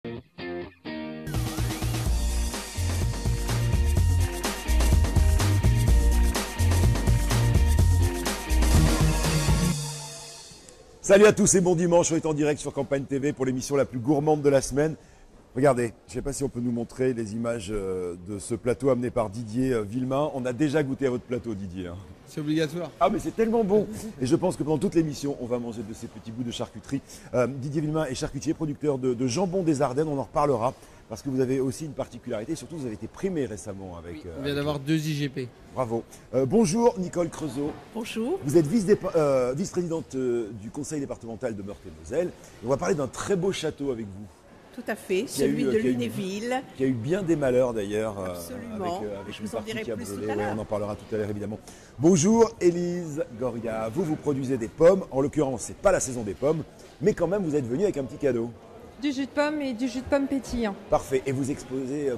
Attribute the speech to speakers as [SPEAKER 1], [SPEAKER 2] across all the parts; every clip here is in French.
[SPEAKER 1] Salut à tous et bon dimanche, on est en direct sur Campagne TV pour l'émission la plus gourmande de la semaine. Regardez, je ne sais pas si on peut nous montrer les images de ce plateau amené par Didier Villemain. On a déjà goûté à votre plateau, Didier.
[SPEAKER 2] C'est obligatoire.
[SPEAKER 1] Ah mais c'est tellement bon. Et je pense que pendant toute l'émission, on va manger de ces petits bouts de charcuterie. Didier Villemain est charcutier, producteur de jambon des Ardennes, on en reparlera. Parce que vous avez aussi une particularité, surtout vous avez été primé récemment avec...
[SPEAKER 2] On vient d'avoir 2 IGP.
[SPEAKER 1] Bravo. Bonjour Nicole Creusot.
[SPEAKER 3] Bonjour.
[SPEAKER 1] Vous êtes vice-présidente du conseil départemental de Meurthe-et-Moselle. On va parler d'un très beau château avec vous.
[SPEAKER 3] Tout à fait, celui de Lunéville.
[SPEAKER 1] Qui a eu bien des malheurs d'ailleurs.
[SPEAKER 3] Absolument.
[SPEAKER 1] Avec
[SPEAKER 3] je
[SPEAKER 1] une
[SPEAKER 3] vous en
[SPEAKER 1] partie
[SPEAKER 3] dirai
[SPEAKER 1] qui a
[SPEAKER 3] plus
[SPEAKER 1] brûlé.
[SPEAKER 3] tout à l'heure.
[SPEAKER 1] On en parlera tout à l'heure évidemment. Bonjour Élise Goria. Vous produisez des pommes. En l'occurrence, c'est pas la saison des pommes, mais quand même vous êtes venu avec un petit cadeau.
[SPEAKER 4] Du jus de pomme et du jus de pomme pétillant.
[SPEAKER 1] Parfait. Et vous exposez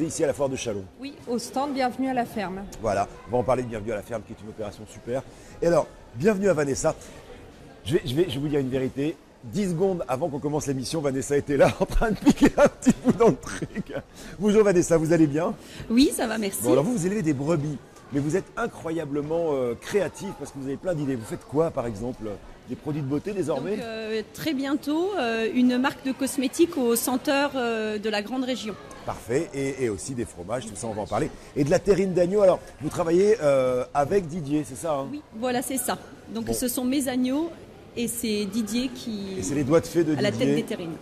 [SPEAKER 1] ici à la foire de Châlons.
[SPEAKER 4] Oui, au stand Bienvenue à la ferme.
[SPEAKER 1] Voilà, on va en parler de Bienvenue à la ferme qui est une opération super. Et alors, bienvenue à Vanessa. Je vais vous dire une vérité. 10 secondes avant qu'on commence l'émission, Vanessa était là en train de piquer un petit bout dans le truc. Bonjour Vanessa, vous allez bien?
[SPEAKER 5] Oui, ça va, merci.
[SPEAKER 1] Bon, alors vous élevez des brebis, mais vous êtes incroyablement créatif parce que vous avez plein d'idées. Vous faites quoi par exemple? Des produits de beauté désormais?
[SPEAKER 5] Donc, très bientôt, une marque de cosmétiques aux senteurs de la grande région.
[SPEAKER 1] Parfait, et aussi des fromages, tout ça on va en parler. Et de la terrine d'agneau, alors vous travaillez avec Didier, c'est ça hein?
[SPEAKER 5] Oui, voilà, c'est ça. Donc
[SPEAKER 1] Bon.
[SPEAKER 5] ce sont mes agneaux et c'est Didier
[SPEAKER 1] Et
[SPEAKER 5] qui
[SPEAKER 1] c'est les doigts de fée de
[SPEAKER 5] à la tête des
[SPEAKER 1] Didier
[SPEAKER 5] terrines.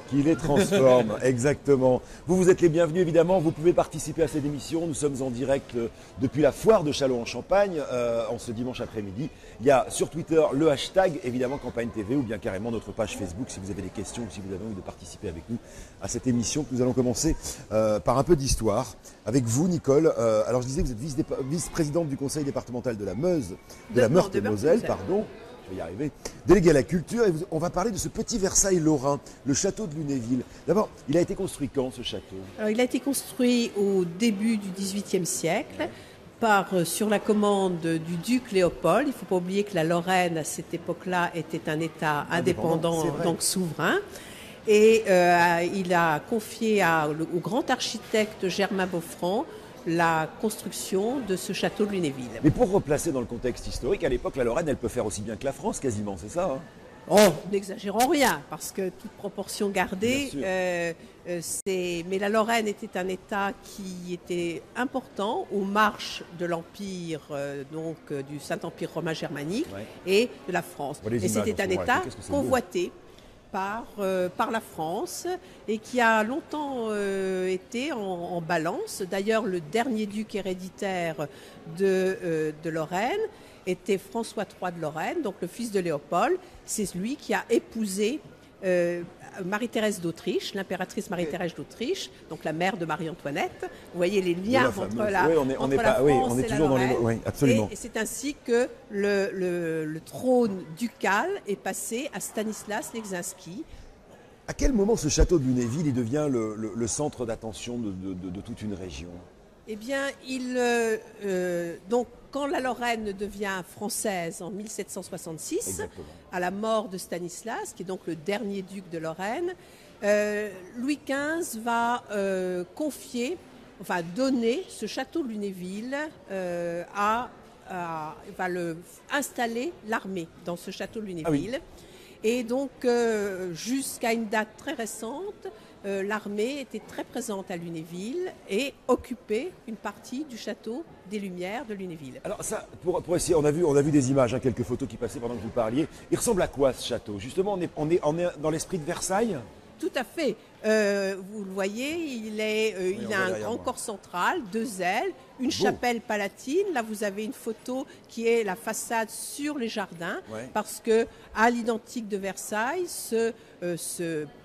[SPEAKER 1] qui les transforme, exactement. Vous êtes les bienvenus évidemment, vous pouvez participer à cette émission. Nous sommes en direct depuis la foire de Châlons en Champagne, en ce dimanche après-midi. Il y a sur Twitter le hashtag évidemment Campagne TV ou bien carrément notre page Facebook si vous avez des questions ou si vous avez envie de participer avec nous à cette émission que nous allons commencer par un peu d'histoire. Avec vous Nicole, alors je disais que vous êtes vice-présidente du conseil départemental de la Meuse, de la Meurthe-et-Moselle, pardon. Je vais y arriver. Délégué à la culture, et on va parler de ce petit Versailles lorrain, le château de Lunéville. D'abord, il a été construit quand ce château?
[SPEAKER 3] Alors, il a été construit au début du XVIIIe siècle sur la commande du duc Léopold. Il ne faut pas oublier que la Lorraine, à cette époque-là, était un État indépendant, donc souverain. Et il a confié au grand architecte Germain Boffrand la construction de ce château de Lunéville.
[SPEAKER 1] Mais pour replacer dans le contexte historique, à l'époque, la Lorraine, elle peut faire aussi bien que la France, quasiment, c'est ça hein?
[SPEAKER 3] Oh, n'exagérons rien, parce que toute proportion gardée, mais la Lorraine était un État qui était important aux marches de l'Empire, du Saint-Empire romain germanique et de la France. Et c'était un État convoité par la France et qui a longtemps été en balance. D'ailleurs, le dernier duc héréditaire de Lorraine était François III de Lorraine, donc le fils de Léopold. C'est lui qui a épousé Marie-Thérèse d'Autriche, l'impératrice Marie-Thérèse d'Autriche, donc la mère de Marie-Antoinette. Vous voyez les liens entre la France et la Lorraine.
[SPEAKER 1] Oui, absolument.
[SPEAKER 3] Et c'est ainsi que le trône ducal est passé à Stanislas Leczinski.
[SPEAKER 1] À quel moment ce château de Lunéville il devient le centre d'attention de toute une région?
[SPEAKER 3] Eh bien, donc, quand la Lorraine devient française en 1766,
[SPEAKER 1] Exactement.
[SPEAKER 3] à la mort de Stanislas, qui est donc le dernier duc de Lorraine, Louis XV va donner ce château de Lunéville va installer l'armée dans ce château de Lunéville.
[SPEAKER 1] Ah oui.
[SPEAKER 3] Et donc, jusqu'à une date très récente, l'armée était très présente à Lunéville et occupait une partie du château des Lumières de Lunéville.
[SPEAKER 1] Alors ça, pour essayer, on a vu des images, hein, quelques photos qui passaient pendant que vous parliez. Il ressemble à quoi ce château? Justement, on est dans l'esprit de Versailles?
[SPEAKER 3] Tout à fait. Vous le voyez, il a un grand corps central, 2 ailes, une chapelle palatine. Là, vous avez une photo qui est la façade sur les jardins, parce que à l'identique de Versailles, ce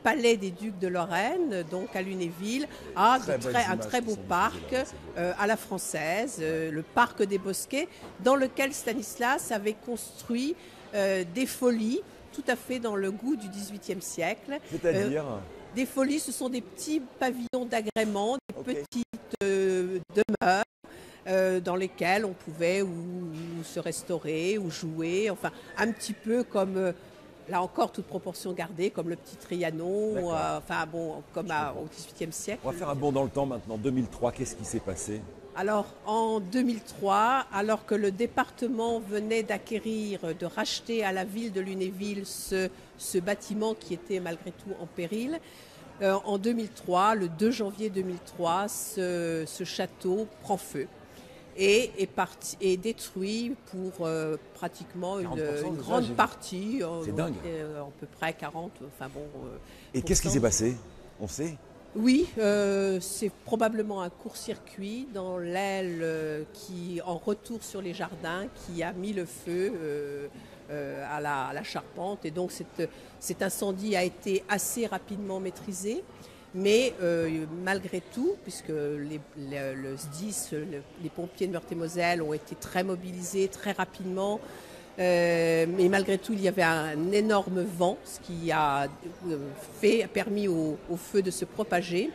[SPEAKER 3] palais des ducs de Lorraine, donc à Lunéville, a un très beau parc à la française, le parc des Bosquets, dans lequel Stanislas avait construit des folies, tout à fait dans le goût du XVIIIe siècle.
[SPEAKER 1] C'est-à-dire
[SPEAKER 3] des folies, ce sont des petits pavillons d'agrément, des petites demeures dans lesquelles on pouvait ou se restaurer ou jouer, enfin un petit peu comme là encore, toute proportion gardée, comme le petit Trianon,
[SPEAKER 1] D'accord.
[SPEAKER 3] comme au XVIIIe siècle.
[SPEAKER 1] On va faire un bond dans le temps maintenant. 2003, qu'est-ce qui s'est passé?
[SPEAKER 3] Alors, en 2003, alors que le département venait de racheter à la ville de Lunéville ce bâtiment qui était malgré tout en péril, en 2003, le 2 janvier 2003, ce château prend feu et est détruit pour pratiquement
[SPEAKER 1] 40%
[SPEAKER 3] une
[SPEAKER 1] déjà,
[SPEAKER 3] grande
[SPEAKER 1] j'ai vu.
[SPEAKER 3] partie.
[SPEAKER 1] C'est dingue.
[SPEAKER 3] À peu près 40,
[SPEAKER 1] Et qu'est-ce qui s'est passé? On sait?
[SPEAKER 3] Oui, c'est probablement un court-circuit dans l'aile qui, en retour sur les jardins, qui a mis le feu à la charpente. Et donc cet incendie a été assez rapidement maîtrisé. Mais malgré tout, puisque le SDIS, les pompiers de Meurthe-et-Moselle ont été très mobilisés très rapidement, mais malgré tout, il y avait un énorme vent, ce qui a permis au feu de se propager.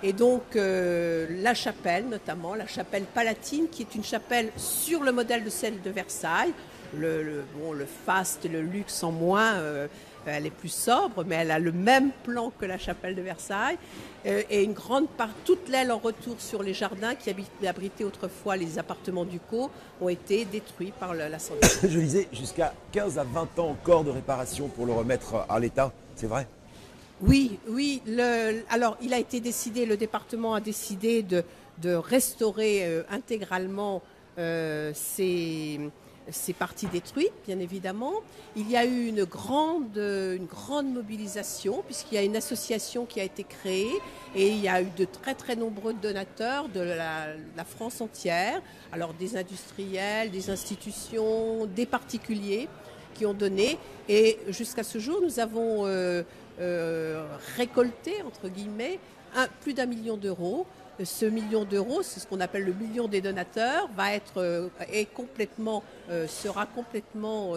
[SPEAKER 3] Et donc la chapelle, notamment la chapelle palatine, qui est une chapelle sur le modèle de celle de Versailles, le faste, le luxe en moins, elle est plus sobre, mais elle a le même plan que la chapelle de Versailles. Et une grande part, toute l'aile en retour sur les jardins qui abritaient autrefois les appartements ducaux ont été détruits par l'incendie.
[SPEAKER 1] Je lisais jusqu'à 15 à 20 ans encore de réparation pour le remettre à l'état, c'est vrai?
[SPEAKER 3] Oui. Alors, il a été décidé, le département a décidé de restaurer intégralement ces parties détruites, bien évidemment. Il y a eu une grande mobilisation, puisqu'il y a une association qui a été créée et il y a eu de très très nombreux donateurs de la France entière, alors des industriels, des institutions, des particuliers qui ont donné. Et jusqu'à ce jour, nous avons récolté, entre guillemets, plus d'1 million d'euros. Ce million d'euros, c'est ce qu'on appelle le million des donateurs, sera complètement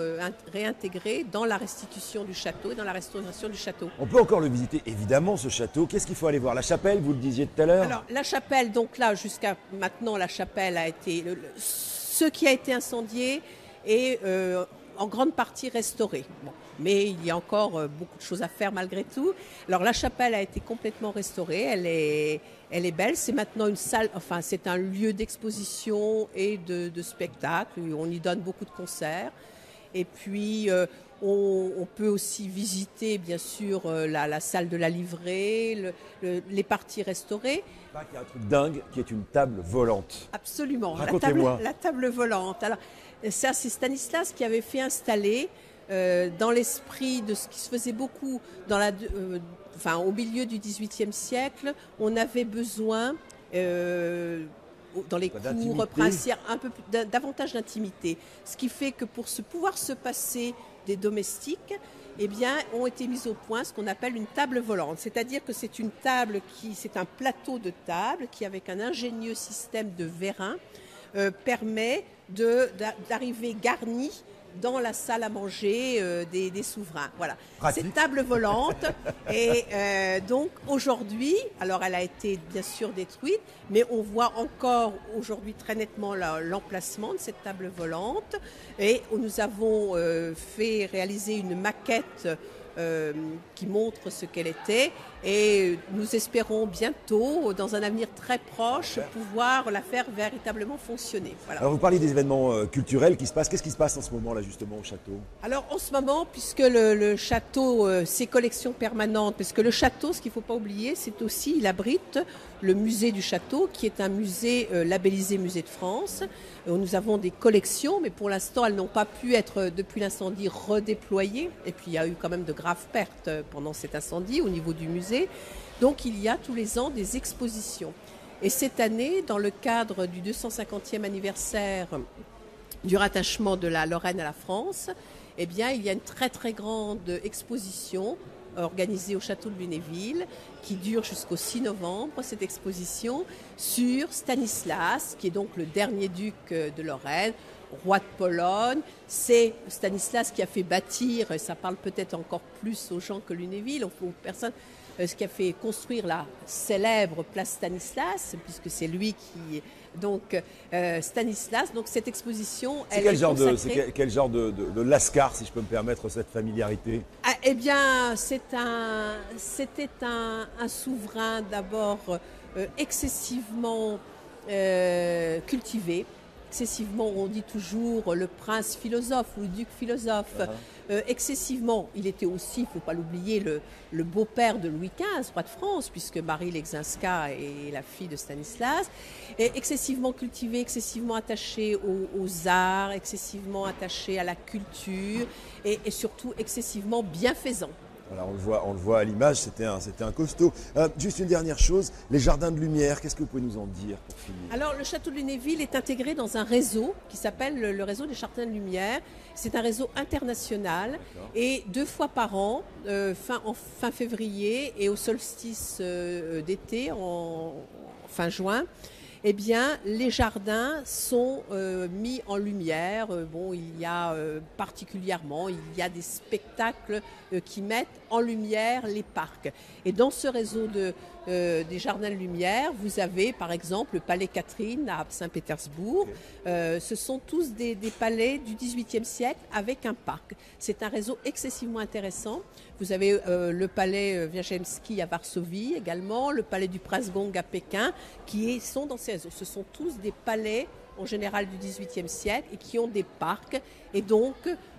[SPEAKER 3] réintégré dans la restitution du château et dans la restauration du château.
[SPEAKER 1] On peut encore le visiter, évidemment, ce château. Qu'est-ce qu'il faut aller voir? La chapelle, vous le disiez tout à l'heure?
[SPEAKER 3] Alors, la chapelle, donc là, jusqu'à maintenant, la chapelle a été... ce qui a été incendié est en grande partie restauré. Bon. Mais il y a encore beaucoup de choses à faire malgré tout. Alors, la chapelle a été complètement restaurée. Elle est belle. C'est maintenant une salle, enfin, c'est un lieu d'exposition et de spectacle. On y donne beaucoup de concerts. Et puis, on peut aussi visiter, bien sûr, la salle de la livrée, les parties restaurées.
[SPEAKER 1] Il y a un truc dingue qui est une table volante.
[SPEAKER 3] Absolument.
[SPEAKER 1] Racontez-moi.
[SPEAKER 3] La table volante. Alors, ça, c'est Stanislas qui avait fait installer dans l'esprit de ce qui se faisait beaucoup au milieu du XVIIIe siècle. On avait besoin, dans les cours princières, un peu davantage d'intimité. Ce qui fait que pour pouvoir se passer des domestiques, ont été mises au point ce qu'on appelle une table volante. C'est-à-dire que c'est une table c'est un plateau de table qui, avec un ingénieux système de vérin, permet d'arriver garni dans la salle à manger des souverains. Voilà. Cette table volante. Et donc aujourd'hui, alors elle a été bien sûr détruite, mais on voit encore aujourd'hui très nettement l'emplacement de cette table volante. Et nous avons fait réaliser une maquette qui montre ce qu'elle était. Et nous espérons bientôt, dans un avenir très proche, pouvoir la faire véritablement fonctionner. Voilà.
[SPEAKER 1] Alors vous parlez des événements culturels qui se passent. Qu'est-ce qui se passe en ce moment là justement au château?
[SPEAKER 3] Alors en ce moment, puisque le château, ses collections permanentes, parce que le château, ce qu'il ne faut pas oublier, c'est aussi, il abrite le musée du château, qui est un musée labellisé Musée de France. Nous avons des collections, mais pour l'instant, elles n'ont pas pu être, depuis l'incendie, redéployées. Et puis il y a eu quand même de graves pertes pendant cet incendie au niveau du musée. Donc il y a tous les ans des expositions. Et cette année, dans le cadre du 250e anniversaire du rattachement de la Lorraine à la France, il y a une très très grande exposition organisée au château de Lunéville qui dure jusqu'au 6 novembre, cette exposition sur Stanislas, qui est donc le dernier duc de Lorraine. roi de Pologne. C'est Stanislas qui a fait bâtir, et ça parle peut-être encore plus aux gens que Lunéville, aux personnes, ce qui a fait construire la célèbre place Stanislas, puisque c'est lui qui... Donc, Stanislas, donc cette exposition...
[SPEAKER 1] C'est quel genre de Lascar, si je peux me permettre cette familiarité?
[SPEAKER 3] Eh bien, c'était un souverain d'abord excessivement cultivé. Excessivement, on dit toujours le prince philosophe ou le duc philosophe. Excessivement, il était aussi, il ne faut pas l'oublier, le beau-père de Louis XV, roi de France, puisque Marie Leczinska est la fille de Stanislas. Et excessivement cultivé, excessivement attaché aux arts, excessivement attaché à la culture et surtout excessivement bienfaisant.
[SPEAKER 1] Voilà, on le voit à l'image, c'était un costaud. Juste une dernière chose, les jardins de lumière, qu'est-ce que vous pouvez nous en dire pour finir?
[SPEAKER 3] Alors, le château de Lunéville est intégré dans un réseau qui s'appelle le réseau des jardins de lumière. C'est un réseau international et 2 fois par an, fin février et au solstice d'été, en fin juin, eh bien, les jardins sont mis en lumière. Il y a particulièrement, il y a des spectacles qui mettent en lumière les parcs. Et dans ce réseau des jardins de lumière, vous avez par exemple le palais Catherine à Saint-Pétersbourg. Ce sont tous des palais du XVIIIe siècle avec un parc. C'est un réseau excessivement intéressant. Vous avez le palais Wiarzemski à Varsovie également, le palais du Prince-Gong à Pékin, qui sont dans ces réseaux. Ce sont tous des palais en général du XVIIIe siècle et qui ont des parcs. Et donc,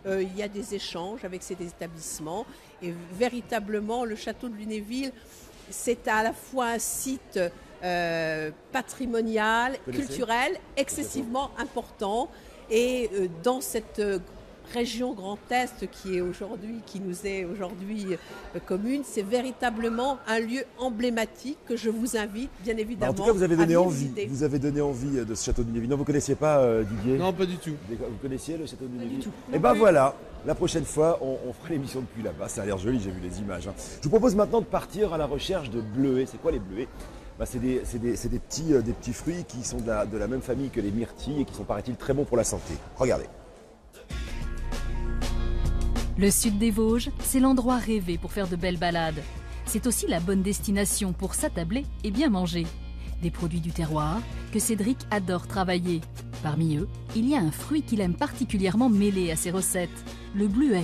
[SPEAKER 3] il y a des échanges avec ces établissements. Et véritablement, le château de Lunéville, c'est à la fois un site patrimonial, culturel, excessivement important. Et dans cette région Grand Est qui nous est aujourd'hui commune, c'est véritablement un lieu emblématique que je vous invite, bien évidemment.
[SPEAKER 1] En tout cas, vous avez donné
[SPEAKER 3] à
[SPEAKER 1] envie.
[SPEAKER 3] visiter.
[SPEAKER 1] Vous avez donné envie de ce château de Lunéville. Non, vous ne connaissiez pas Didier?
[SPEAKER 2] Non, pas du tout.
[SPEAKER 1] Vous connaissiez le château de Lunéville?
[SPEAKER 3] tout.
[SPEAKER 1] Et ben voilà, la prochaine fois, on fera l'émission depuis là-bas. Ça a l'air joli, j'ai vu les images. Je vous propose maintenant de partir à la recherche de bleuets. C'est quoi les bleuets? C'est des petits fruits qui sont de la même famille que les myrtilles et qui sont, paraît-il, très bons pour la santé. Regardez.
[SPEAKER 6] Le sud des Vosges, c'est l'endroit rêvé pour faire de belles balades. C'est aussi la bonne destination pour s'attabler et bien manger. Des produits du terroir que Cédric adore travailler. Parmi eux, il y a un fruit qu'il aime particulièrement mêler à ses recettes, le bleuet.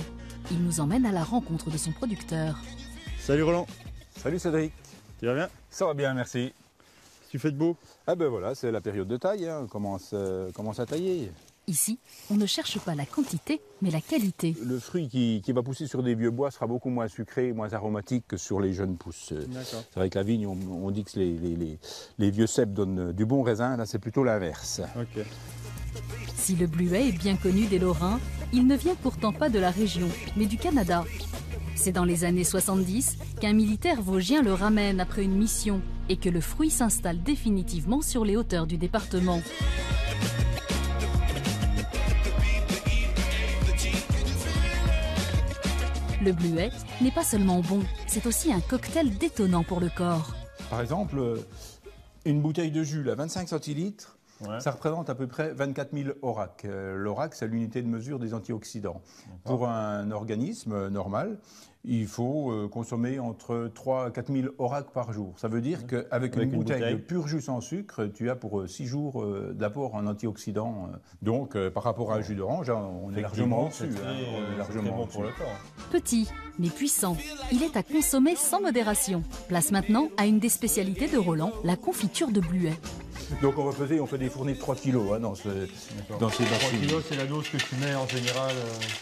[SPEAKER 6] Il nous emmène à la rencontre de son producteur.
[SPEAKER 7] Salut Roland.
[SPEAKER 8] Salut Cédric.
[SPEAKER 7] Tu vas bien?
[SPEAKER 8] Ça va bien, merci.
[SPEAKER 7] Tu fais de beau?
[SPEAKER 8] Ah ben voilà, c'est la période de taille, on commence à tailler.
[SPEAKER 6] Ici, on ne cherche pas la quantité, mais la qualité.
[SPEAKER 8] Le fruit qui va pousser sur des vieux bois sera beaucoup moins sucré, moins aromatique que sur les jeunes pousses. C'est vrai que la vigne, on dit que les vieux cèpes donnent du bon raisin, là c'est plutôt l'inverse.
[SPEAKER 7] Ok.
[SPEAKER 6] Si le bleuet est bien connu des Lorrains, il ne vient pourtant pas de la région, mais du Canada. C'est dans les années 70 qu'un militaire vosgien le ramène après une mission et que le fruit s'installe définitivement sur les hauteurs du département. Le bleuet n'est pas seulement bon, c'est aussi un cocktail détonnant pour le corps.
[SPEAKER 8] Par exemple, une bouteille de jus, 25 centilitres, ça représente à peu près 24 000 ORAC. L'ORAC, c'est l'unité de mesure des antioxydants. Pour un organisme normal, il faut consommer entre 3 000 à 4 000 ORAC par jour. Ça veut dire qu'avec une bouteille de pur jus sans sucre, tu as pour 6 jours d'apport en antioxydants. Donc, par rapport à un jus d'orange, on est largement au-dessus. On est largement bon pour le corps.
[SPEAKER 6] Petit, mais puissant, il est à consommer sans modération. Place maintenant à une des spécialités de Roland, la confiture de bleuet.
[SPEAKER 8] Donc on fait des fournées de 3 kilos dans ces
[SPEAKER 7] 3 kilos, c'est la dose que tu mets en général.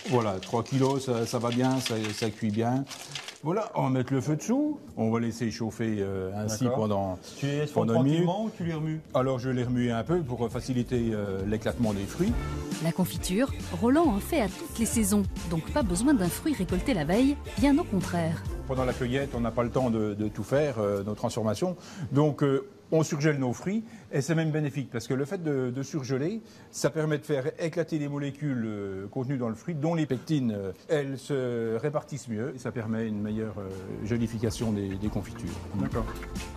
[SPEAKER 8] Voilà, 3 kilos, ça va bien, ça cuit bien. Voilà, on va mettre le feu dessous, on va laisser chauffer ainsi pendant
[SPEAKER 7] Tu les laisses
[SPEAKER 8] tranquillement
[SPEAKER 7] ou tu les remues?
[SPEAKER 8] Alors je les remue un peu pour faciliter l'éclatement des fruits.
[SPEAKER 6] La confiture, Roland en fait à toutes les saisons, donc pas besoin d'un fruit récolté la veille, bien au contraire.
[SPEAKER 8] Pendant la cueillette, on n'a pas le temps de tout faire, nos transformations. Donc on surgèle nos fruits et c'est même bénéfique parce que le fait de surgeler, ça permet de faire éclater les molécules contenues dans le fruit, dont les pectines, elles se répartissent mieux et ça permet une meilleure gélification des confitures.
[SPEAKER 7] D'accord.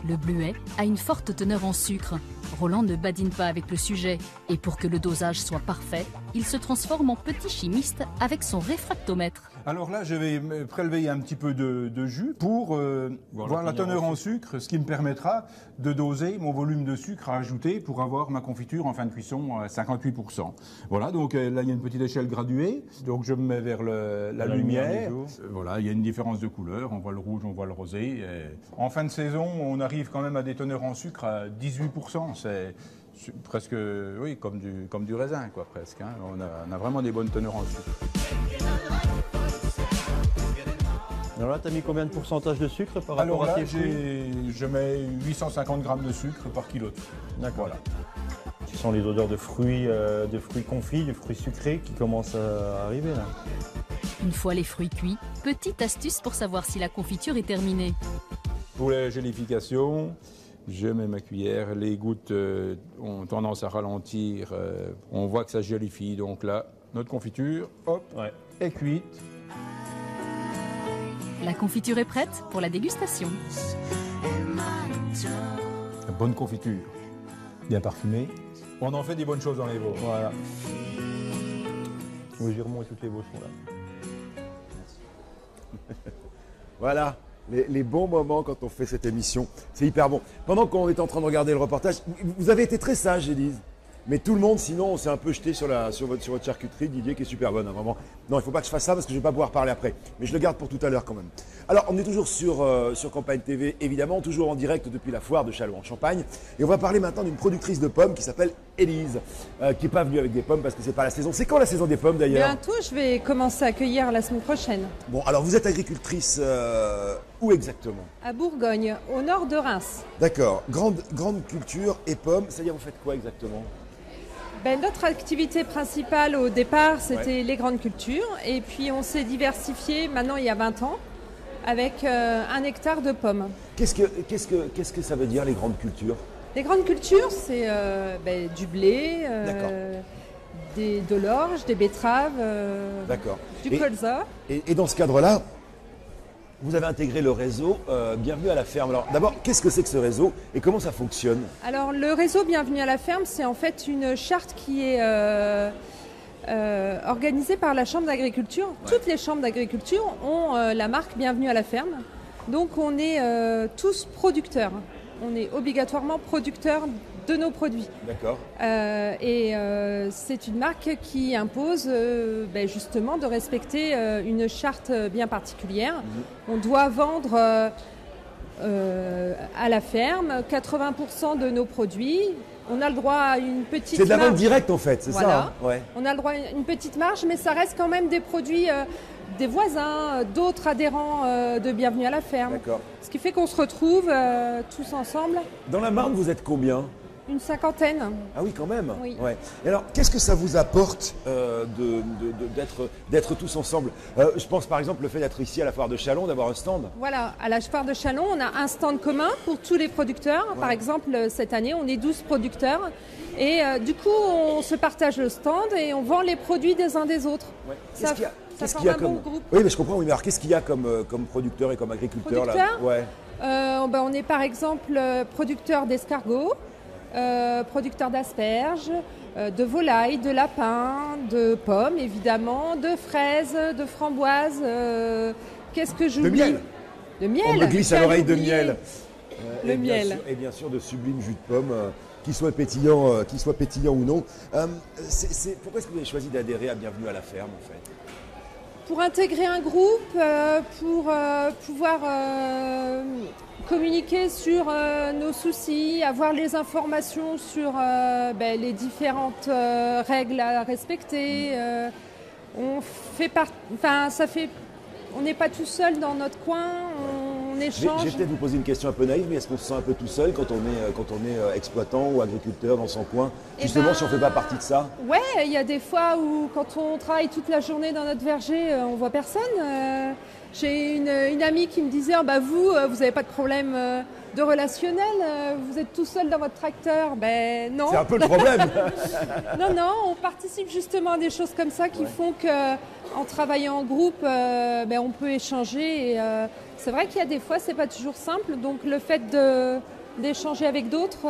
[SPEAKER 6] Le bleuet a une forte teneur en sucre. Roland ne badine pas avec le sujet. Et pour que le dosage soit parfait, il se transforme en petit chimiste avec son réfractomètre.
[SPEAKER 8] Alors là, je vais me prélever un petit peu de jus pour voir la teneur en sucre, ce qui me permettra de doser mon volume de sucre à ajouter pour avoir ma confiture en fin de cuisson à 58%. Voilà, donc là, il y a une petite échelle graduée. Donc je me mets vers la lumière. Voilà, il y a une différence de couleur. On voit le rouge, on voit le rosé. Et en fin de saison, on arrive quand même à des teneurs en sucre à 18%. C'est presque, oui, comme du raisin, quoi, presque. Hein. On a vraiment des bonnes teneurs en sucre.
[SPEAKER 7] Alors là, tu as mis combien de pourcentage de sucre par rapport à tes fruits?
[SPEAKER 8] Je mets 850 grammes de sucre par kilo.
[SPEAKER 7] D'accord. Voilà. Tu sens les odeurs de fruits confits, de fruits sucrés qui commencent à arriver là.
[SPEAKER 6] Une fois les fruits cuits, petite astuce pour savoir si la confiture est terminée.
[SPEAKER 8] Pour la gélification, je mets ma cuillère. Les gouttes ont tendance à ralentir. On voit que ça gélifie. Donc là, notre confiture, hop, est cuite.
[SPEAKER 6] La confiture est prête pour la dégustation.
[SPEAKER 8] La bonne confiture, bien parfumée. On en fait des bonnes choses dans les veaux.
[SPEAKER 7] Voilà. Oui, Girmont et toutes les veaux sont là.
[SPEAKER 1] Voilà, les bons moments quand on fait cette émission. C'est hyper bon. Pendant qu'on est en train de regarder le reportage, vous avez été très sage, Élise. Mais tout le monde, sinon, on s'est un peu jeté sur votre charcuterie, Didier, qui est super bonne, hein, vraiment. Non, il ne faut pas que je fasse ça parce que je ne vais pas pouvoir parler après. Mais je le garde pour tout à l'heure quand même. Alors, on est toujours sur Campagne TV, évidemment, toujours en direct depuis la foire de Châlons-en-Champagne. Et on va parler maintenant d'une productrice de pommes qui s'appelle Élise, qui n'est pas venue avec des pommes parce que c'est pas la saison. C'est quand la saison des pommes d'ailleurs?
[SPEAKER 4] Bientôt, je vais commencer à cueillir la semaine prochaine.
[SPEAKER 1] Bon, alors vous êtes agricultrice où exactement?
[SPEAKER 4] À Bourgogne, au nord de Reims.
[SPEAKER 1] D'accord. Grande culture et pommes, c'est-à-dire vous faites quoi exactement?
[SPEAKER 4] Notre activité principale au départ, c'était les grandes cultures. Et puis on s'est diversifié maintenant il y a 20 ans avec 1 hectare de pommes.
[SPEAKER 1] Qu'est-ce que ça veut dire les grandes cultures?
[SPEAKER 4] Les grandes cultures, c'est du blé, de l'orge, des betteraves, du colza.
[SPEAKER 1] Et dans ce cadre-là, vous avez intégré le réseau Bienvenue à la ferme. Alors d'abord, qu'est-ce que c'est que ce réseau et comment ça fonctionne?
[SPEAKER 4] Alors le réseau Bienvenue à la ferme, c'est en fait une charte qui est organisée par la Chambre d'agriculture. Toutes les chambres d'agriculture ont la marque Bienvenue à la ferme. Donc on est tous producteurs. On est obligatoirement producteurs de nos produits.
[SPEAKER 1] D'accord.
[SPEAKER 4] C'est une marque qui impose justement de respecter une charte bien particulière. On doit vendre à la ferme 80% de nos produits. On a le droit à une petite marge.
[SPEAKER 1] C'est de la vente directe en fait, c'est
[SPEAKER 4] voilà.
[SPEAKER 1] Ça hein?
[SPEAKER 4] On a le droit à une petite marge, mais ça reste quand même des produits des voisins, d'autres adhérents de Bienvenue à la ferme.
[SPEAKER 1] D'accord.
[SPEAKER 4] Ce qui fait qu'on se retrouve tous ensemble.
[SPEAKER 1] Dans la Marne, vous êtes combien?
[SPEAKER 4] Une 50aine.
[SPEAKER 1] Ah oui, quand même.
[SPEAKER 4] Oui.
[SPEAKER 1] Ouais. Et alors, qu'est-ce que ça vous apporte d'être tous ensemble? Je pense par exemple le fait d'être ici à la foire de Châlons, d'avoir un stand.
[SPEAKER 4] Voilà, à la foire de Châlons, on a un stand commun pour tous les producteurs. Ouais. Par exemple, cette année, on est 12 producteurs. Et du coup, on se partage le stand et on vend les produits des uns des autres. Ouais. Ça forme un bon groupe.
[SPEAKER 1] Oui, mais je comprends. Oui, mais alors qu'est-ce qu'il y a comme producteur et comme agriculteur là? Ouais.
[SPEAKER 4] On est par exemple producteur d'escargots. Producteurs d'asperges, de volailles, de lapins, de pommes évidemment, de fraises, de framboises. Qu'est-ce que j'oublie?
[SPEAKER 1] De miel.
[SPEAKER 4] De miel.
[SPEAKER 1] On me glisse à l'oreille de miel.
[SPEAKER 4] Le miel.
[SPEAKER 1] Et bien sûr de sublimes jus de pommes, qui soient pétillants ou non. Pourquoi est-ce que vous avez choisi d'adhérer à Bienvenue à la ferme en fait?
[SPEAKER 4] Pour intégrer un groupe, pour pouvoir communiquer sur nos soucis, avoir les informations sur les différentes règles à respecter. On n'est pas tout seul dans notre coin, on échange.
[SPEAKER 1] Je vais peut-être vous poser une question un peu naïve, mais est-ce qu'on se sent un peu tout seul quand on est exploitant ou agriculteur dans son coin? Justement, si on ne fait pas partie de ça?
[SPEAKER 4] Ouais, il y a des fois où quand on travaille toute la journée dans notre verger, on ne voit personne. J'ai une amie qui me disait vous n'avez pas de problème de relationnel. Vous êtes tout seul dans votre tracteur, ben non.
[SPEAKER 1] C'est un peu le problème.
[SPEAKER 4] Non, on participe justement à des choses comme ça qui font qu'en travaillant en groupe, on peut échanger. Et, c'est vrai qu'il y a des fois, c'est pas toujours simple. Donc le fait d'échanger avec d'autres.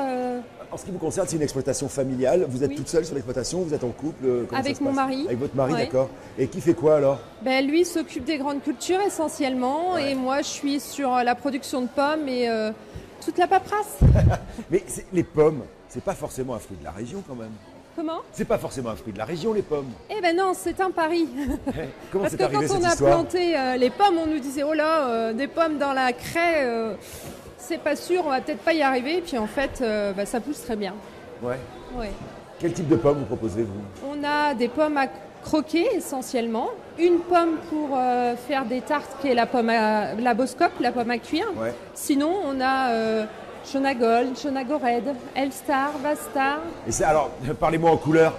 [SPEAKER 1] En ce qui vous concerne, c'est une exploitation familiale. Vous êtes toute seule sur l'exploitation, vous êtes en couple?
[SPEAKER 4] Avec mon mari.
[SPEAKER 1] Avec votre mari, d'accord. Et qui fait quoi alors?
[SPEAKER 4] Lui s'occupe des grandes cultures essentiellement et moi je suis sur la production de pommes et toute la paperasse.
[SPEAKER 1] Mais les pommes, c'est pas forcément un fruit de la région quand même.
[SPEAKER 4] Comment?
[SPEAKER 1] C'est pas forcément un fruit de la région, les pommes.
[SPEAKER 4] Eh ben non, c'est un pari.
[SPEAKER 1] Comment c'est arrivé cette histoire?
[SPEAKER 4] Parce que quand on a planté les pommes, on nous disait oh là, des pommes dans la craie, c'est pas sûr, on va peut-être pas y arriver. Puis en fait, ça pousse très bien.
[SPEAKER 1] Ouais.
[SPEAKER 4] Ouais.
[SPEAKER 1] Quel type de pommes vous proposez vous?
[SPEAKER 4] On a des pommes à croquer essentiellement, une pomme pour faire des tartes qui est la Boscope, la pomme à cuire.
[SPEAKER 1] Ouais.
[SPEAKER 4] Sinon, on a Jonagold, Jonagored, Elstar, Vastar.
[SPEAKER 1] Et c'est alors, parlez-moi en couleur.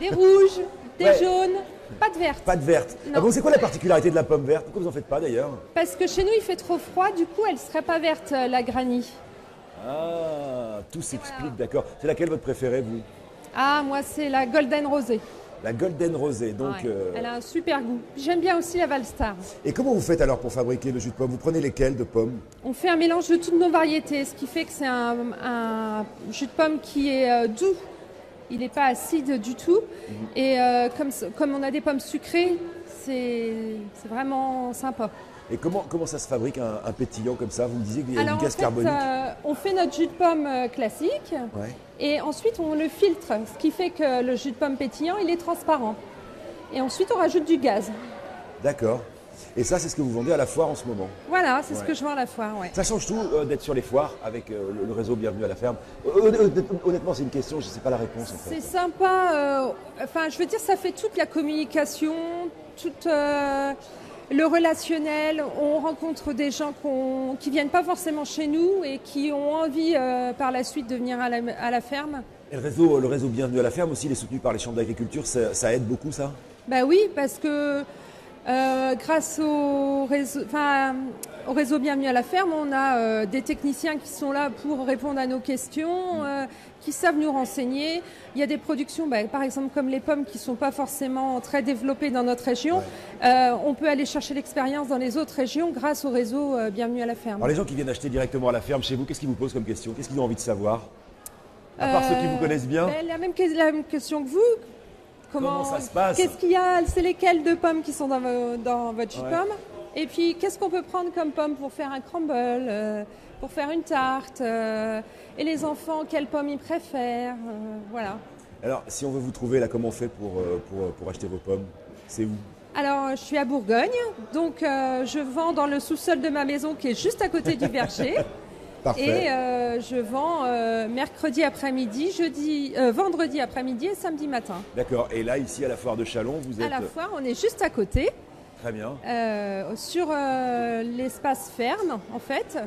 [SPEAKER 4] Des rouges, des jaunes, pas de vertes.
[SPEAKER 1] Pas de vertes.
[SPEAKER 4] Non.
[SPEAKER 1] Ah bon, c'est quoi la particularité de la pomme verte? Pourquoi vous en faites pas d'ailleurs?
[SPEAKER 4] Parce que chez nous il fait trop froid, du coup elle ne serait pas verte la granny.
[SPEAKER 1] Ah, tout s'explique, d'accord. C'est laquelle votre préférée vous?
[SPEAKER 4] Ah, moi c'est la Golden Rosée.
[SPEAKER 1] La Golden Rosée, donc...
[SPEAKER 4] Ouais. Elle a un super goût. J'aime bien aussi la Valstar.
[SPEAKER 1] Et comment vous faites alors pour fabriquer le jus de pomme? Vous prenez lesquelles de pommes?
[SPEAKER 4] On fait un mélange de toutes nos variétés, ce qui fait que c'est un jus de pomme qui est doux. Il n'est pas acide du tout. Et comme on a des pommes sucrées, c'est vraiment sympa.
[SPEAKER 1] Et comment ça se fabrique un pétillant comme ça? Vous me disiez qu'il y a du gaz carbonique.
[SPEAKER 4] On fait notre jus de pomme classique et ensuite on le filtre, ce qui fait que le jus de pomme pétillant il est transparent. Et ensuite on rajoute du gaz.
[SPEAKER 1] D'accord. Et ça, c'est ce que vous vendez à la foire en ce moment?
[SPEAKER 4] Voilà, c'est ce que je vends à la foire. Ouais.
[SPEAKER 1] Ça change tout d'être sur les foires avec le réseau Bienvenue à la ferme? Honnêtement, c'est une question, je ne sais pas la réponse en fait.
[SPEAKER 4] C'est sympa, je veux dire, ça fait toute la communication, toute... le relationnel, on rencontre des gens qui ne viennent pas forcément chez nous et qui ont envie par la suite de venir à la ferme.
[SPEAKER 1] Et le réseau Bienvenue à la ferme aussi, il est soutenu par les chambres d'agriculture, ça aide beaucoup ça?
[SPEAKER 4] Ben oui, parce que grâce au réseau Bienvenue à la ferme, on a des techniciens qui sont là pour répondre à nos questions, qui savent nous renseigner. Il y a des productions, par exemple comme les pommes, qui ne sont pas forcément très développées dans notre région. On peut aller chercher l'expérience dans les autres régions grâce au réseau Bienvenue à la ferme.
[SPEAKER 1] Alors les gens qui viennent acheter directement à la ferme chez vous, qu'est-ce qu'ils vous posent comme question? Qu'est-ce qu'ils ont envie de savoir? À part ceux qui vous connaissent bien?
[SPEAKER 4] La même question que vous.
[SPEAKER 1] Comment ça se passe?
[SPEAKER 4] Qu'est-ce qu'il y a? C'est lesquelles de pommes qui sont dans votre jus de pomme? Et puis, qu'est-ce qu'on peut prendre comme pomme pour faire un crumble, pour faire une tarte? Et les enfants, quelles pommes ils préfèrent? Voilà.
[SPEAKER 1] Alors, si on veut vous trouver, là, comment on fait pour acheter vos pommes? C'est où?
[SPEAKER 4] Alors, je suis à Bourgogne, donc je vends dans le sous-sol de ma maison qui est juste à côté du verger.
[SPEAKER 1] Parfait.
[SPEAKER 4] Et je vends mercredi après-midi, vendredi après-midi et samedi matin.
[SPEAKER 1] D'accord. Et là, ici, à la foire de Châlons, vous êtes...
[SPEAKER 4] À la foire, on est juste à côté.
[SPEAKER 1] Très bien.
[SPEAKER 4] Sur l'espace ferme, en fait,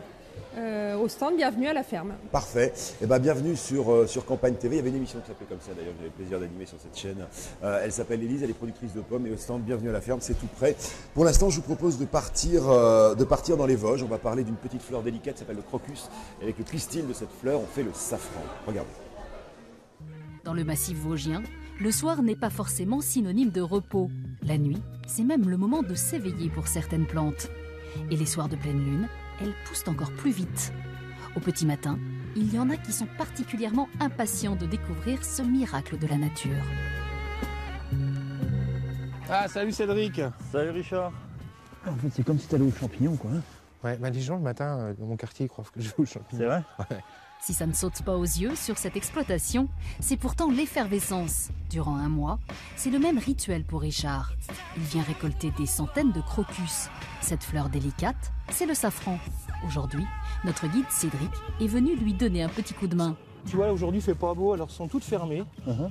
[SPEAKER 4] au stand Bienvenue à la ferme.
[SPEAKER 1] Parfait. Eh ben, bienvenue sur Campagne TV. Il y avait une émission qui s'appelait comme ça, d'ailleurs, j'avais le plaisir d'animer sur cette chaîne. Elle s'appelle Élise, elle est productrice de pommes et au stand Bienvenue à la ferme, c'est tout près. Pour l'instant, je vous propose de partir dans les Vosges. On va parler d'une petite fleur délicate qui s'appelle le crocus. Et avec le pistil de cette fleur, on fait le safran. Regardez.
[SPEAKER 6] Dans le massif vosgien, le soir n'est pas forcément synonyme de repos. La nuit, c'est même le moment de s'éveiller pour certaines plantes. Et les soirs de pleine lune, elles poussent encore plus vite. Au petit matin, il y en a qui sont particulièrement impatients de découvrir ce miracle de la nature.
[SPEAKER 9] Ah, salut Cédric.
[SPEAKER 7] Salut Richard.
[SPEAKER 10] En fait, c'est comme si tu allais aux champignons, quoi.
[SPEAKER 9] Ouais, les gens le matin, dans mon quartier, ils croient que je vais aux champignons.
[SPEAKER 7] C'est vrai?
[SPEAKER 9] Ouais.
[SPEAKER 6] Si ça ne saute pas aux yeux sur cette exploitation, c'est pourtant l'effervescence. Durant un mois, c'est le même rituel pour Richard. Il vient récolter des centaines de crocus. Cette fleur délicate, c'est le safran. Aujourd'hui, notre guide Cédric est venu lui donner un petit coup de main.
[SPEAKER 9] Tu vois, aujourd'hui, il fait pas beau, alors elles sont toutes fermées.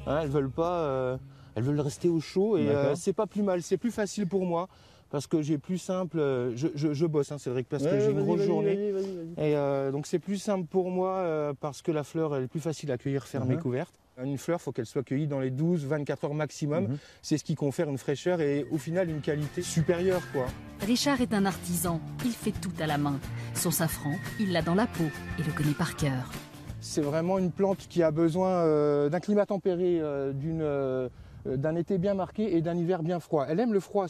[SPEAKER 9] Elles veulent pas, elles veulent rester au chaud et c'est pas plus mal, c'est plus facile pour moi. Parce que j'ai plus simple, je bosse, Cédric, parce que j'ai une grosse journée. Vas-y. Et donc c'est plus simple pour moi parce que la fleur elle est plus facile à cueillir fermée, couverte. Une fleur, il faut qu'elle soit cueillie dans les 12-24 heures maximum. C'est ce qui confère une fraîcheur et au final une qualité supérieure, quoi.
[SPEAKER 6] Richard est un artisan, il fait tout à la main. Son safran, il l'a dans la peau et le connaît par cœur.
[SPEAKER 9] C'est vraiment une plante qui a besoin d'un climat tempéré, d'un été bien marqué et d'un hiver bien froid. Elle aime le froid,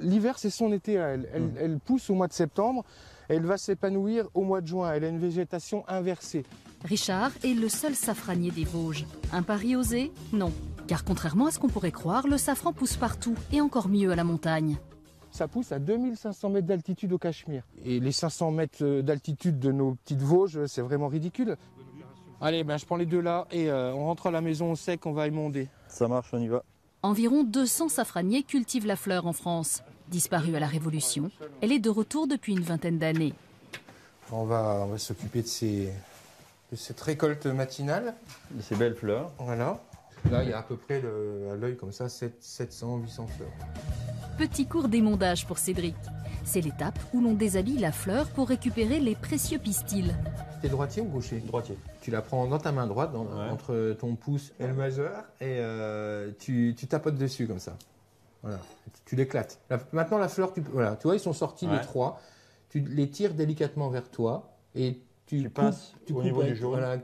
[SPEAKER 9] l'hiver c'est son été à elle. Elle pousse au mois de septembre, elle va s'épanouir au mois de juin. Elle a une végétation inversée.
[SPEAKER 6] Richard est le seul safranier des Vosges. Un pari osé? Non. Car contrairement à ce qu'on pourrait croire, le safran pousse partout et encore mieux à la montagne.
[SPEAKER 9] Ça pousse à 2500 mètres d'altitude au Cachemire. Et les 500 mètres d'altitude de nos petites Vosges, c'est vraiment ridicule. Allez, je prends les deux là et on rentre à la maison au sec, on va émonder.
[SPEAKER 7] Ça marche, on y va.
[SPEAKER 6] Environ 200 safraniers cultivent la fleur en France. Disparue à la Révolution, elle est de retour depuis une vingtaine d'années.
[SPEAKER 9] On va s'occuper de cette récolte matinale.
[SPEAKER 7] De ces belles fleurs.
[SPEAKER 9] Voilà. Là, il y a à peu près à l'œil comme ça 700, 800 fleurs.
[SPEAKER 6] Petit cours d'émondage pour Cédric. C'est l'étape où l'on déshabille la fleur pour récupérer les précieux pistils.
[SPEAKER 9] T'es droitier ou gaucher?
[SPEAKER 7] Droitier.
[SPEAKER 9] Tu la prends dans ta main droite, entre ton pouce et le majeur, et tu tapotes dessus comme ça. Voilà, tu l'éclates. Maintenant, la fleur, tu vois, ils sont sortis les trois. Tu les tires délicatement vers toi et tu
[SPEAKER 7] passes au niveau du jaune.
[SPEAKER 9] Voilà,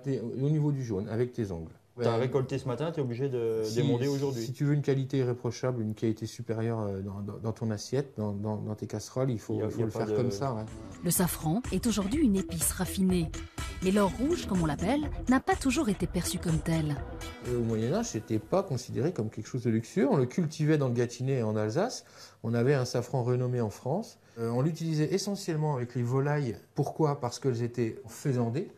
[SPEAKER 9] au niveau du jaune, avec tes ongles.
[SPEAKER 7] Tu as récolté ce matin, tu es obligé d'émonder aujourd'hui. Si
[SPEAKER 9] tu veux une qualité irréprochable, une qualité supérieure dans ton assiette, dans tes casseroles, il faut le faire comme ça. Ouais.
[SPEAKER 6] Le safran est aujourd'hui une épice raffinée. Mais l'or rouge, comme on l'appelle, n'a pas toujours été perçu comme tel.
[SPEAKER 9] Au Moyen-Âge, ce n'était pas considéré comme quelque chose de luxueux. On le cultivait dans le Gâtinais et en Alsace. On avait un safran renommé en France. On l'utilisait essentiellement avec les volailles. Pourquoi? Parce qu'elles étaient faisandées.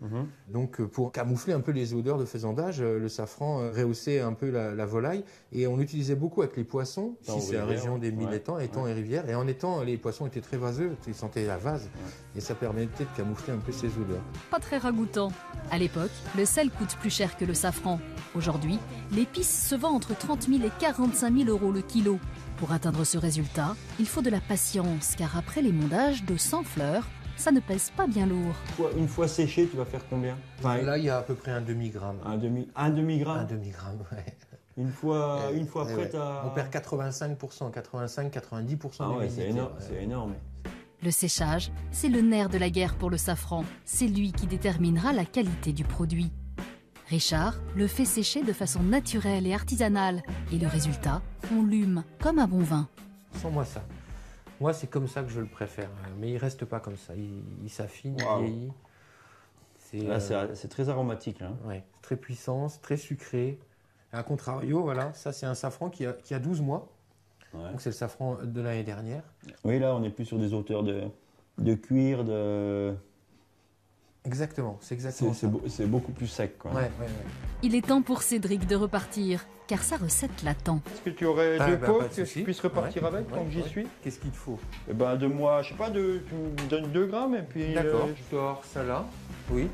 [SPEAKER 9] Donc pour camoufler un peu les odeurs de faisandage, le safran rehaussait un peu la volaille. Et on l'utilisait beaucoup avec les poissons. Ici, c'est la région des mille étangs et rivières. Et en étang, les poissons étaient très vaseux. Ils sentaient la vase. Et ça permettait de camoufler un peu ces odeurs.
[SPEAKER 6] Pas très ragoûtant. À l'époque, le sel coûte plus cher que le safran. Aujourd'hui, l'épice se vend entre 30 000 et 45 000 euros le kilo. Pour atteindre ce résultat, il faut de la patience, car après l'émondage de 100 fleurs, ça ne pèse pas bien lourd.
[SPEAKER 7] Une fois séché, tu vas faire combien?
[SPEAKER 9] Là, il y a à peu près un demi-gramme.
[SPEAKER 7] Un demi-gramme?
[SPEAKER 9] Un demi-gramme, ouais.
[SPEAKER 7] Une fois prête à...
[SPEAKER 9] On perd 85%, 85-90%
[SPEAKER 7] ouais, c'est énorme.
[SPEAKER 6] Le séchage, c'est le nerf de la guerre pour le safran. C'est lui qui déterminera la qualité du produit. Richard le fait sécher de façon naturelle et artisanale. Et le résultat, on l'hume comme un bon vin.
[SPEAKER 9] Sans-moi ça. Moi, c'est comme ça que je le préfère. Mais il ne reste pas comme ça. Il s'affine, il vieillit.
[SPEAKER 7] C'est très aromatique. Hein.
[SPEAKER 9] Ouais, très puissant, très sucré. Et à contrario, voilà, ça c'est un safran qui a 12 mois. Ouais. Donc c'est le safran de l'année dernière.
[SPEAKER 7] Oui, là, on est plus sur des hauteurs de cuir, de...
[SPEAKER 9] Exactement, c'est exactement ça.
[SPEAKER 7] C'est beaucoup plus sec, quoi.
[SPEAKER 9] Ouais.
[SPEAKER 6] Il est temps pour Cédric de repartir, car sa recette l'attend.
[SPEAKER 8] Est-ce que tu aurais deux pots que je puisse repartir avec tant que j'y suis?
[SPEAKER 9] Qu'est-ce qu'il te faut?
[SPEAKER 7] Eh ben, de moi, je sais pas, tu me donnes 2 grammes et puis...
[SPEAKER 9] D'accord, je sors ça là. Oui.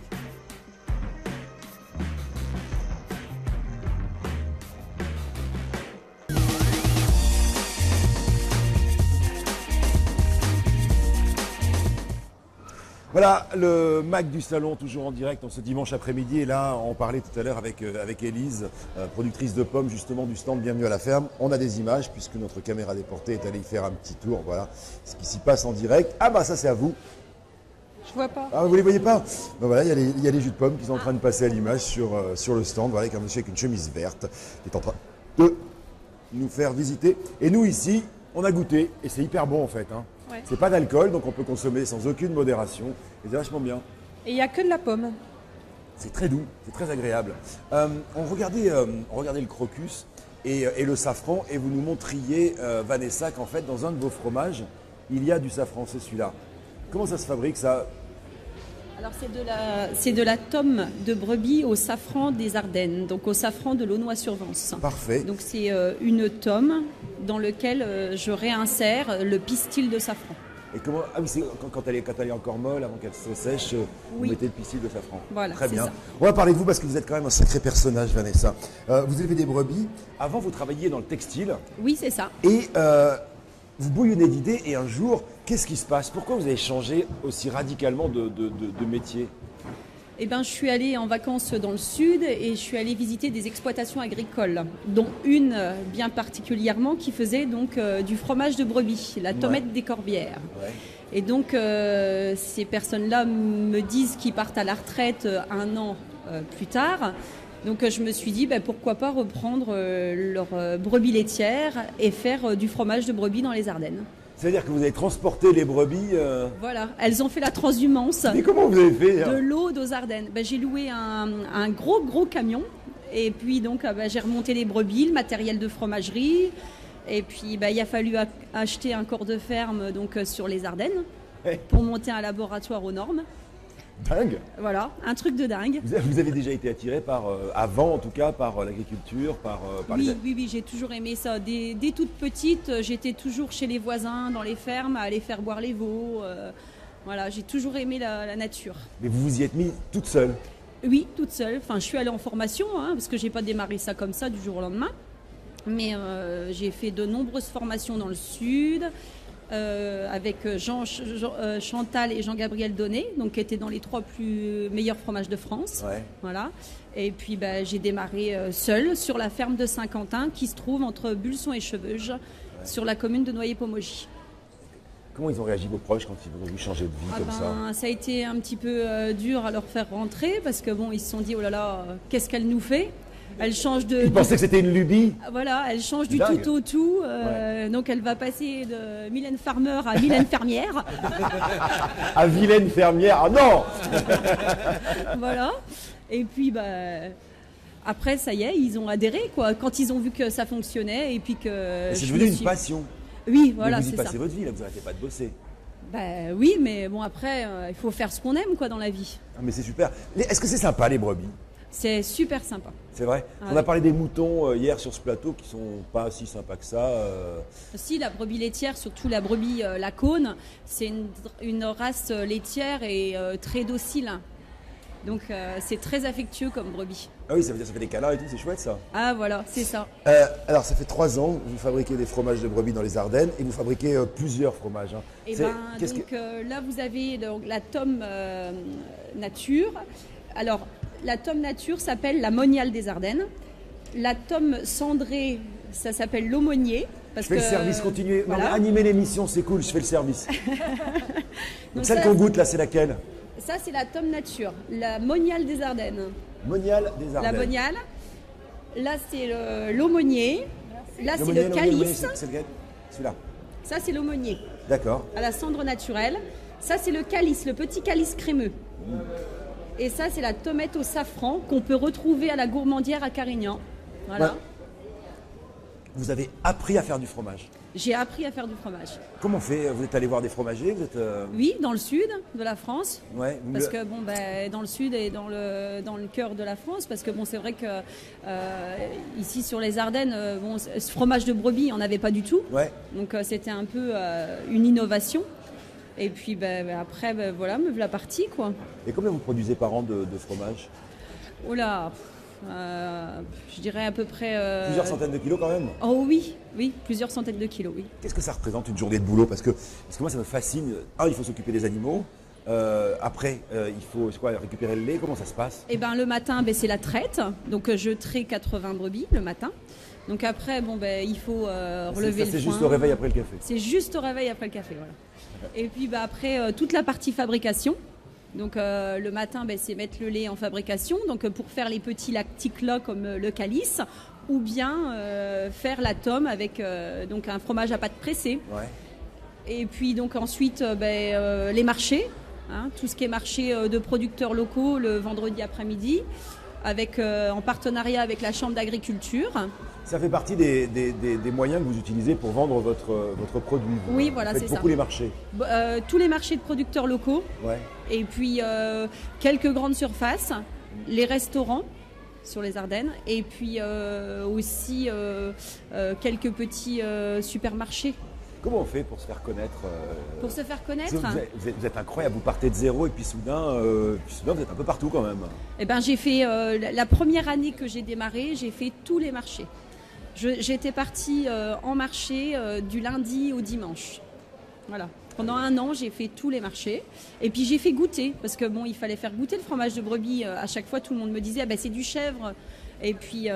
[SPEAKER 1] Voilà, le Mac du Salon, toujours en direct en ce dimanche après-midi. Et là, on parlait tout à l'heure avec Élise, productrice de pommes, justement, du stand Bienvenue à la ferme. On a des images, puisque notre caméra déportée est allée y faire un petit tour. Voilà, ce qui s'y passe en direct. Ah bah ça, c'est à vous.
[SPEAKER 4] Je vois pas.
[SPEAKER 1] Ah, vous les voyez pas? Ben voilà, il y a les jus de pommes qui sont en train de passer à l'image sur le stand. Voilà, avec un monsieur avec une chemise verte qui est en train de nous faire visiter. Et nous, ici, on a goûté. Et c'est hyper bon, en fait, hein.
[SPEAKER 4] Ouais.
[SPEAKER 1] C'est pas d'alcool, donc on peut consommer sans aucune modération. Et c'est vachement bien.
[SPEAKER 4] Et il n'y a que de la pomme.
[SPEAKER 1] C'est très doux, c'est très agréable. On regardait le crocus et le safran, et vous nous montriez, Vanessa, qu'en fait, dans un de vos fromages, il y a du safran, c'est celui-là. Comment ça se fabrique, ça?
[SPEAKER 5] Alors c'est de la tome de brebis au safran des Ardennes, donc au safran de l'Aulnois-sur-Vence.
[SPEAKER 1] Parfait.
[SPEAKER 5] Donc c'est une tome dans laquelle je réinsère le pistil de safran.
[SPEAKER 1] Et comment? Ah oui, c'est quand elle est encore molle, avant qu'elle se sèche, vous mettez le pistil de safran.
[SPEAKER 5] Voilà,
[SPEAKER 1] très bien.
[SPEAKER 5] Ça.
[SPEAKER 1] On va parler de vous parce que vous êtes quand même un sacré personnage, Vanessa. Vous élevez des brebis. Avant, vous travailliez dans le textile.
[SPEAKER 5] Oui, c'est ça.
[SPEAKER 1] Et vous bouillonnez d'idées et un jour, qu'est-ce qui se passe? Pourquoi vous avez changé aussi radicalement de métier?
[SPEAKER 5] Eh ben, je suis allée en vacances dans le sud et je suis allée visiter des exploitations agricoles, dont une bien particulièrement qui faisait donc du fromage de brebis, la Tomette des Corbières. Ouais. Et donc ces personnes-là me disent qu'ils partent à la retraite 1 an plus tard. Donc je me suis dit pourquoi pas reprendre leur brebis laitière et faire du fromage de brebis dans les Ardennes.
[SPEAKER 1] C'est-à-dire que vous avez transporté les brebis
[SPEAKER 5] Voilà, elles ont fait la transhumance.
[SPEAKER 1] Mais comment vous avez fait
[SPEAKER 5] de l'Aude aux Ardennes. J'ai loué un gros camion et puis donc j'ai remonté les brebis, le matériel de fromagerie et puis il a fallu acheter un corps de ferme donc sur les Ardennes pour monter un laboratoire aux normes.
[SPEAKER 1] Dingue.
[SPEAKER 5] Voilà, un truc de dingue.
[SPEAKER 1] Vous avez déjà été attiré par, avant en tout cas, par l'agriculture, par
[SPEAKER 5] oui, j'ai toujours aimé ça. Dès toute petite, j'étais toujours chez les voisins, dans les fermes, à aller faire boire les veaux. Voilà, j'ai toujours aimé la nature.
[SPEAKER 1] Mais vous vous y êtes mise toute seule?
[SPEAKER 5] Oui, toute seule. Enfin, je suis allée en formation, parce que j'ai pas démarré ça comme ça du jour au lendemain. Mais j'ai fait de nombreuses formations dans le sud. Avec Chantal et Jean-Gabriel Donnet, donc qui étaient dans les 3 plus meilleurs fromages de France. Ouais. Voilà. Et puis j'ai démarré seule sur la ferme de Saint-Quentin qui se trouve entre Bulson et Cheveuge, sur la commune de Noyer-Pomogy.
[SPEAKER 1] Comment ils ont réagi vos proches quand ils ont vu changer de vie comme ça?
[SPEAKER 5] Ça a été un petit peu dur à leur faire rentrer parce que ils se sont dit oh là là, qu'est-ce qu'elle nous fait? Elle change de.
[SPEAKER 1] Ils pensaient que c'était une lubie.
[SPEAKER 5] Voilà, elle change du tout au tout. Donc elle va passer de Mylène Farmer à Mylène Fermière.
[SPEAKER 1] À Vilaine Fermière, ah non.
[SPEAKER 5] Voilà. Et puis après ça y est, ils ont adhéré quoi. Quand ils ont vu que ça fonctionnait et puis que.
[SPEAKER 1] C'est devenu une passion.
[SPEAKER 5] Oui, voilà,
[SPEAKER 1] c'est ça. Vous y passez votre vie là, vous n'arrêtez pas de bosser.
[SPEAKER 5] Oui, mais bon après, il faut faire ce qu'on aime quoi dans la vie.
[SPEAKER 1] Ah, mais c'est super. Est-ce que c'est sympa les brebis?
[SPEAKER 5] C'est super sympa.
[SPEAKER 1] C'est vrai. On a parlé des moutons hier sur ce plateau qui sont pas si sympas que ça.
[SPEAKER 5] Si, la brebis laitière, surtout la brebis Lacaune, c'est une race laitière et très docile. Donc c'est très affectueux comme brebis.
[SPEAKER 1] Ah oui, ça veut dire que ça fait des câlins et tout, c'est chouette ça.
[SPEAKER 5] Ah voilà, c'est ça.
[SPEAKER 1] Alors ça fait 3 ans que vous fabriquez des fromages de brebis dans les Ardennes et vous fabriquez plusieurs fromages.
[SPEAKER 5] Et là vous avez la Tome Nature. Alors la Tome Nature s'appelle la Moniale des Ardennes. La Tome Cendrée, ça s'appelle l'Aumônier.
[SPEAKER 1] Je fais le service, continuez. Voilà. Non, animer l'émission, c'est cool, je fais le service. Donc celle qu'on goûte là, c'est laquelle?
[SPEAKER 5] Ça, c'est la Tome Nature, la Moniale des Ardennes.
[SPEAKER 1] Moniale des Ardennes.
[SPEAKER 5] La Moniale. Là, c'est l'Aumônier. Là, c'est le calice.
[SPEAKER 1] C'est lequel? Celui-là.
[SPEAKER 5] Ça, c'est l'Aumônier.
[SPEAKER 1] D'accord.
[SPEAKER 5] À la cendre naturelle. Ça, c'est le calice, le petit calice crémeux. Et ça, c'est la tomate au safran qu'on peut retrouver à la Gourmandière à Carignan. Voilà. Ouais.
[SPEAKER 1] Vous avez appris à faire du fromage?
[SPEAKER 5] J'ai appris à faire du fromage.
[SPEAKER 1] Comment on fait? Vous êtes allé voir des fromagers?
[SPEAKER 5] Oui, dans le sud de la France.
[SPEAKER 1] Ouais,
[SPEAKER 5] parce que dans le sud et dans le cœur de la France, parce que c'est vrai que ici sur les Ardennes, ce fromage de brebis, on n'avait pas du tout.
[SPEAKER 1] Ouais.
[SPEAKER 5] Donc c'était un peu une innovation. Et puis après, voilà, me voilà partie quoi.
[SPEAKER 1] Et combien vous produisez par an de fromage?
[SPEAKER 5] Oh là, je dirais à peu près...
[SPEAKER 1] Plusieurs centaines de kilos quand même?
[SPEAKER 5] Oh oui, plusieurs centaines de kilos, oui.
[SPEAKER 1] Qu'est-ce que ça représente une journée de boulot? Parce que moi ça me fascine. Il faut s'occuper des animaux. Après, il faut récupérer le lait. Comment ça se passe?
[SPEAKER 5] Eh ben, le matin, c'est la traite. Donc je trais 80 brebis le matin. Donc après, il faut relever le foin.
[SPEAKER 1] C'est juste au réveil après le café?
[SPEAKER 5] C'est juste au réveil après le café, voilà. Et puis après, toute la partie fabrication. Donc le matin, c'est mettre le lait en fabrication, donc pour faire les petits lactiques là comme le calice, ou bien faire la tome avec donc un fromage à pâte pressée.
[SPEAKER 1] Ouais.
[SPEAKER 5] Et puis donc ensuite les marchés, tout ce qui est marché de producteurs locaux le vendredi après-midi, avec en partenariat avec la Chambre d'agriculture.
[SPEAKER 1] Ça fait partie des moyens que vous utilisez pour vendre votre produit.
[SPEAKER 5] Oui, voilà, c'est ça.
[SPEAKER 1] Beaucoup les marchés.
[SPEAKER 5] Tous les marchés de producteurs locaux.
[SPEAKER 1] Ouais.
[SPEAKER 5] Et puis quelques grandes surfaces, les restaurants sur les Ardennes, et puis aussi quelques petits supermarchés.
[SPEAKER 1] Comment on fait pour se faire connaître
[SPEAKER 5] Pour se faire connaître
[SPEAKER 1] vous êtes incroyable, vous partez de zéro et puis soudain vous êtes un peu partout quand même.
[SPEAKER 5] Eh ben, j'ai fait, la première année que j'ai démarré, j'ai fait tous les marchés. J'étais partie en marché du lundi au dimanche. Voilà. Pendant 1 an, j'ai fait tous les marchés. Et puis j'ai fait goûter, parce que bon, il fallait faire goûter le fromage de brebis. À chaque fois, tout le monde me disait, ah, bah, c'est du chèvre. Et puis,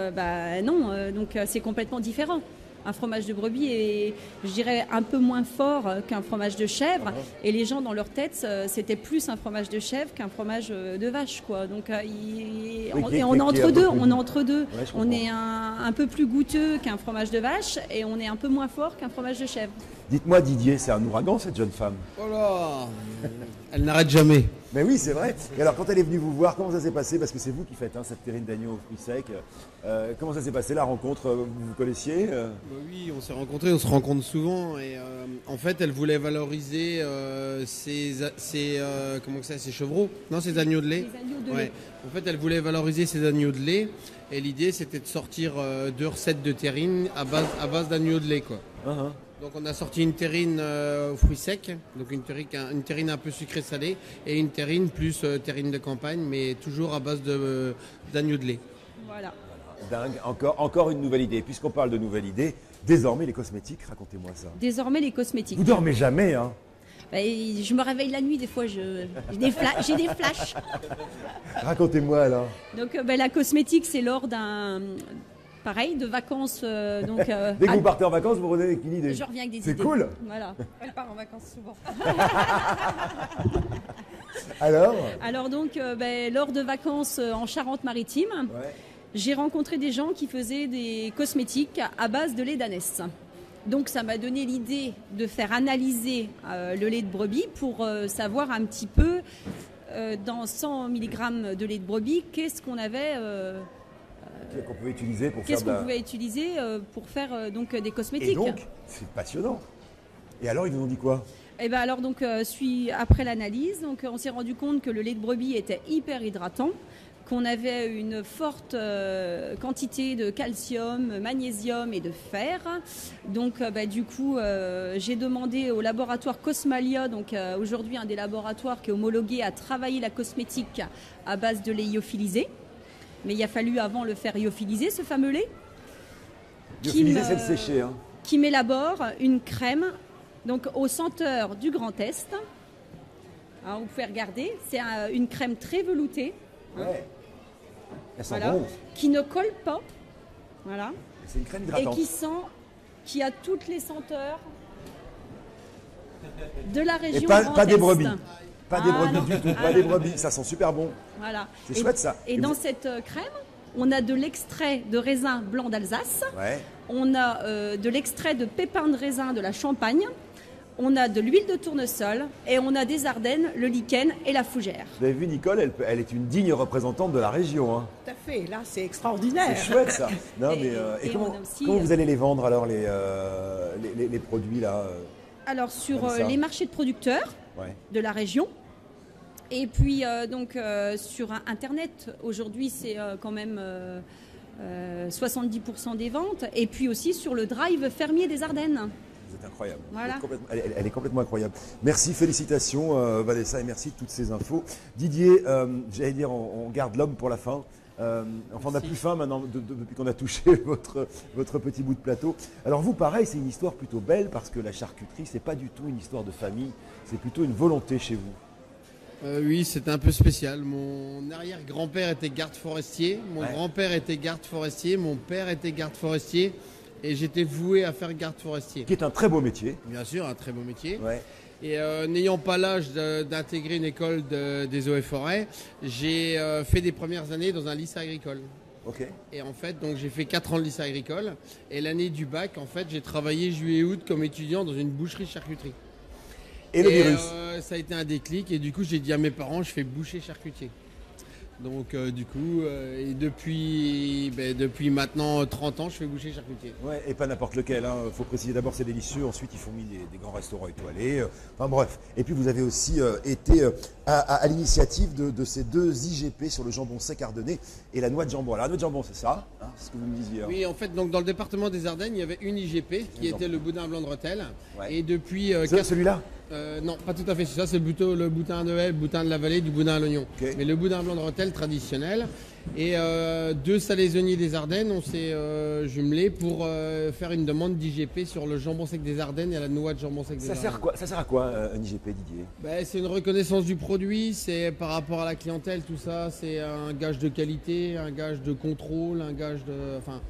[SPEAKER 5] non, donc c'est complètement différent. Un fromage de brebis est, je dirais, un peu moins fort qu'un fromage de chèvre. Et les gens, dans leur tête, c'était plus un fromage de chèvre qu'un fromage de vache, quoi. Donc, on est entre deux. On est entre deux.
[SPEAKER 1] Ouais,
[SPEAKER 5] on est un peu plus goûteux qu'un fromage de vache et on est un peu moins fort qu'un fromage de chèvre.
[SPEAKER 1] Dites-moi, Didier, c'est un ouragan, cette jeune femme?
[SPEAKER 2] Oh là, elle n'arrête jamais.
[SPEAKER 1] Mais oui, c'est vrai. Et alors, quand elle est venue vous voir, comment ça s'est passé? Parce que c'est vous qui faites cette terrine d'agneau aux fruits secs. Comment ça s'est passé, la rencontre? Vous vous connaissiez?
[SPEAKER 2] Oui, on s'est rencontrés, on se rencontre souvent. Et en fait, elle voulait valoriser ses chevreaux. Non, ses agneaux de lait.
[SPEAKER 5] Les agneaux de
[SPEAKER 2] Ouais.
[SPEAKER 5] lait.
[SPEAKER 2] En fait, elle voulait valoriser ses agneaux de lait. Et l'idée, c'était de sortir 2 recettes de terrine à base d'agneaux de lait, quoi. Donc on a sorti une terrine aux fruits secs, donc une terrine un peu sucrée salée, et une terrine plus terrine de campagne, mais toujours à base d'agneau de lait.
[SPEAKER 5] Voilà.
[SPEAKER 1] Dingue, encore une nouvelle idée. Puisqu'on parle de nouvelle idée, désormais les cosmétiques, racontez-moi ça.
[SPEAKER 5] Désormais, les cosmétiques.
[SPEAKER 1] Vous dormez jamais, hein?
[SPEAKER 5] Je me réveille la nuit, des fois, j'ai des flashs.
[SPEAKER 1] Racontez-moi alors.
[SPEAKER 5] Donc la cosmétique, c'est lors pareil, de vacances.
[SPEAKER 1] Dès que vous partez en vacances, vous revenez avec une idée.
[SPEAKER 5] Je reviens avec des
[SPEAKER 1] C'est
[SPEAKER 5] idées.
[SPEAKER 1] cool.
[SPEAKER 5] Voilà.
[SPEAKER 4] Elle part en vacances souvent.
[SPEAKER 1] Alors
[SPEAKER 5] donc, lors de vacances en Charente-Maritime, j'ai rencontré des gens qui faisaient des cosmétiques à base de lait d'ânesse. Donc ça m'a donné l'idée de faire analyser le lait de brebis pour savoir un petit peu, dans 100 mg de lait de brebis, qu'est-ce qu'on avait...
[SPEAKER 1] qu'on pouvait utiliser pour faire
[SPEAKER 5] donc des cosmétiques.
[SPEAKER 1] Et donc, c'est passionnant. Et alors, ils vous ont dit quoi?
[SPEAKER 5] Et ben alors donc après l'analyse, donc on s'est rendu compte que le lait de brebis était hyper hydratant, qu'on avait une forte quantité de calcium, magnésium et de fer. Donc du coup, j'ai demandé au laboratoire Cosmalia, donc aujourd'hui un des laboratoires qui est homologué à travailler la cosmétique à base de lait lyophilisé. Mais il a fallu avant le faire lyophiliser, ce fameux lait.
[SPEAKER 1] Lyophilisé, c'est le sécher. Hein.
[SPEAKER 5] Qui m'élabore une crème donc, aux senteurs du Grand Est. Alors, vous pouvez regarder, c'est une crème très veloutée.
[SPEAKER 1] Ouais. Elle sent
[SPEAKER 5] voilà,
[SPEAKER 1] bon.
[SPEAKER 5] qui ne colle pas. Voilà.
[SPEAKER 1] C'est une crème hydratante.
[SPEAKER 5] Et qui a toutes les senteurs de la région.
[SPEAKER 1] Et
[SPEAKER 5] Grand
[SPEAKER 1] pas des
[SPEAKER 5] Est.
[SPEAKER 1] brebis. Pas des brebis
[SPEAKER 5] non.
[SPEAKER 1] du tout, pas des brebis, ça sent super bon.
[SPEAKER 5] Voilà.
[SPEAKER 1] C'est chouette ça.
[SPEAKER 5] Et dans cette crème, on a de l'extrait de raisin blanc d'Alsace, on a de l'extrait de pépins de raisin de la Champagne, on a de l'huile de tournesol et on a des Ardennes, le lichen et la fougère.
[SPEAKER 1] Vous avez vu Nicole, elle est une digne représentante de la région. Hein.
[SPEAKER 3] Tout à fait, là c'est extraordinaire.
[SPEAKER 1] C'est chouette ça. Non, et comment vous allez les vendre alors les produits là
[SPEAKER 5] Alors sur les marchés de producteurs de la région. Et puis sur Internet, aujourd'hui c'est quand même 70% des ventes. Et puis aussi sur le drive fermier des Ardennes.
[SPEAKER 1] Vous êtes incroyable.
[SPEAKER 5] Voilà.
[SPEAKER 1] Elle est complètement incroyable. Merci, félicitations Vanessa et merci de toutes ces infos. Didier, j'allais dire, on garde l'homme pour la fin. On n'a plus faim maintenant depuis qu'on a touché votre petit bout de plateau. Alors vous, pareil, c'est une histoire plutôt belle parce que la charcuterie, c'est pas du tout une histoire de famille, c'est plutôt une volonté chez vous.
[SPEAKER 2] Oui, c'était un peu spécial. Mon arrière-grand-père était garde forestier, mon grand-père était garde forestier, mon père était garde forestier et j'étais voué à faire garde forestier.
[SPEAKER 1] Qui est un très beau métier.
[SPEAKER 2] Bien sûr, un très beau métier.
[SPEAKER 1] Ouais.
[SPEAKER 2] Et n'ayant pas l'âge d'intégrer une école des eaux et forêts, j'ai fait des premières années dans un lycée agricole.
[SPEAKER 1] Okay.
[SPEAKER 2] Et en fait, donc j'ai fait 4 ans de lycée agricole et l'année du bac, en fait, j'ai travaillé juillet et août comme étudiant dans une boucherie-charcuterie.
[SPEAKER 1] Et le virus
[SPEAKER 2] ça a été un déclic et du coup j'ai dit à mes parents je fais boucher charcutier. Donc du coup et depuis maintenant 30 ans je fais boucher charcutier.
[SPEAKER 1] Ouais, et pas n'importe lequel, hein. Faut préciser d'abord c'est délicieux, ensuite ils font mis des grands restaurants étoilés, enfin bref. Et puis vous avez aussi été à l'initiative de ces 2 IGP sur le jambon sec ardennais et la noix de jambon. Alors la noix de jambon c'est ça, hein, c'est ce que vous me disiez. Hein.
[SPEAKER 2] Oui, en fait donc dans le département des Ardennes il y avait une IGP qui était le boudin blanc de Rethel et depuis...
[SPEAKER 1] celui-là
[SPEAKER 2] Non, pas tout à fait. Ça, c'est plutôt le boudin de Haye, le boudin de la vallée, du boudin à l'oignon.
[SPEAKER 1] Okay.
[SPEAKER 2] Mais le boudin blanc de Rethel traditionnel. Et deux salaisonniers des Ardennes, on s'est jumelés pour faire une demande d'IGP sur le jambon sec des Ardennes et la noix de jambon sec des Ardennes.
[SPEAKER 1] Ça sert à quoi un IGP, Didier?
[SPEAKER 2] C'est une reconnaissance du produit, c'est par rapport à la clientèle, tout ça. C'est un gage de qualité, un gage de contrôle, un gage de... Enfin,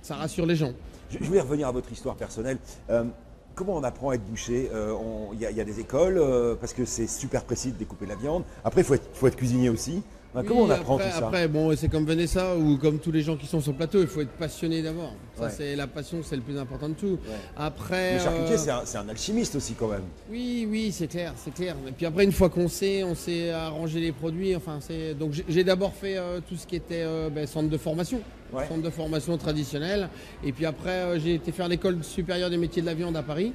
[SPEAKER 2] ça rassure les gens.
[SPEAKER 1] Je voulais revenir à votre histoire personnelle. Comment on apprend à être boucher? Il y a des écoles, parce que c'est super précis de découper la viande. Après, il faut être cuisinier aussi.
[SPEAKER 2] Oui,
[SPEAKER 1] comment on apprend tout ça?
[SPEAKER 2] Après, bon, c'est comme Vanessa ou comme tous les gens qui sont sur le plateau, il faut être passionné d'abord. Ça,
[SPEAKER 1] Ouais.
[SPEAKER 2] c'est la passion, c'est le plus important de tout.
[SPEAKER 1] Ouais.
[SPEAKER 2] Après,
[SPEAKER 1] Le charcutier, c'est un alchimiste aussi quand même.
[SPEAKER 2] oui, c'est clair. Et puis après, une fois qu'on sait, on sait arranger les produits. Enfin, donc j'ai d'abord fait tout ce qui était centre de formation.
[SPEAKER 1] Ouais.
[SPEAKER 2] Centre de formation traditionnel. Et puis après, j'ai été faire l'école supérieure des métiers de la viande à Paris.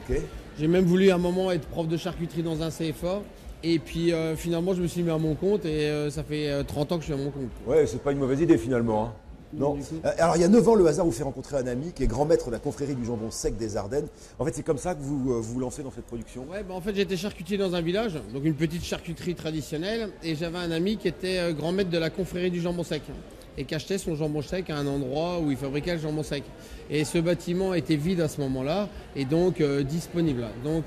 [SPEAKER 1] Ok.
[SPEAKER 2] J'ai même voulu à un moment être prof de charcuterie dans un CFA. Et puis finalement, je me suis mis à mon compte et ça fait 30 ans que je suis à mon compte.
[SPEAKER 1] Ouais, c'est pas une mauvaise idée finalement. Hein. Non. Alors il y a 9 ans, le hasard vous fait rencontrer un ami qui est grand maître de la confrérie du jambon sec des Ardennes. En fait, c'est comme ça que vous vous lancez dans cette production?
[SPEAKER 2] Ouais, en fait, j'étais charcutier dans un village, donc une petite charcuterie traditionnelle. Et j'avais un ami qui était grand maître de la confrérie du jambon sec et qui achetait son jambon sec à un endroit où il fabriquait le jambon sec. Et ce bâtiment était vide à ce moment-là et donc disponible. Donc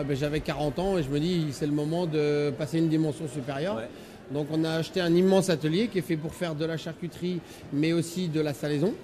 [SPEAKER 2] j'avais 40 ans et je me dis c'est le moment de passer une dimension supérieure. Ouais. Donc on a acheté un immense atelier qui est fait pour faire de la charcuterie mais aussi de la salaison,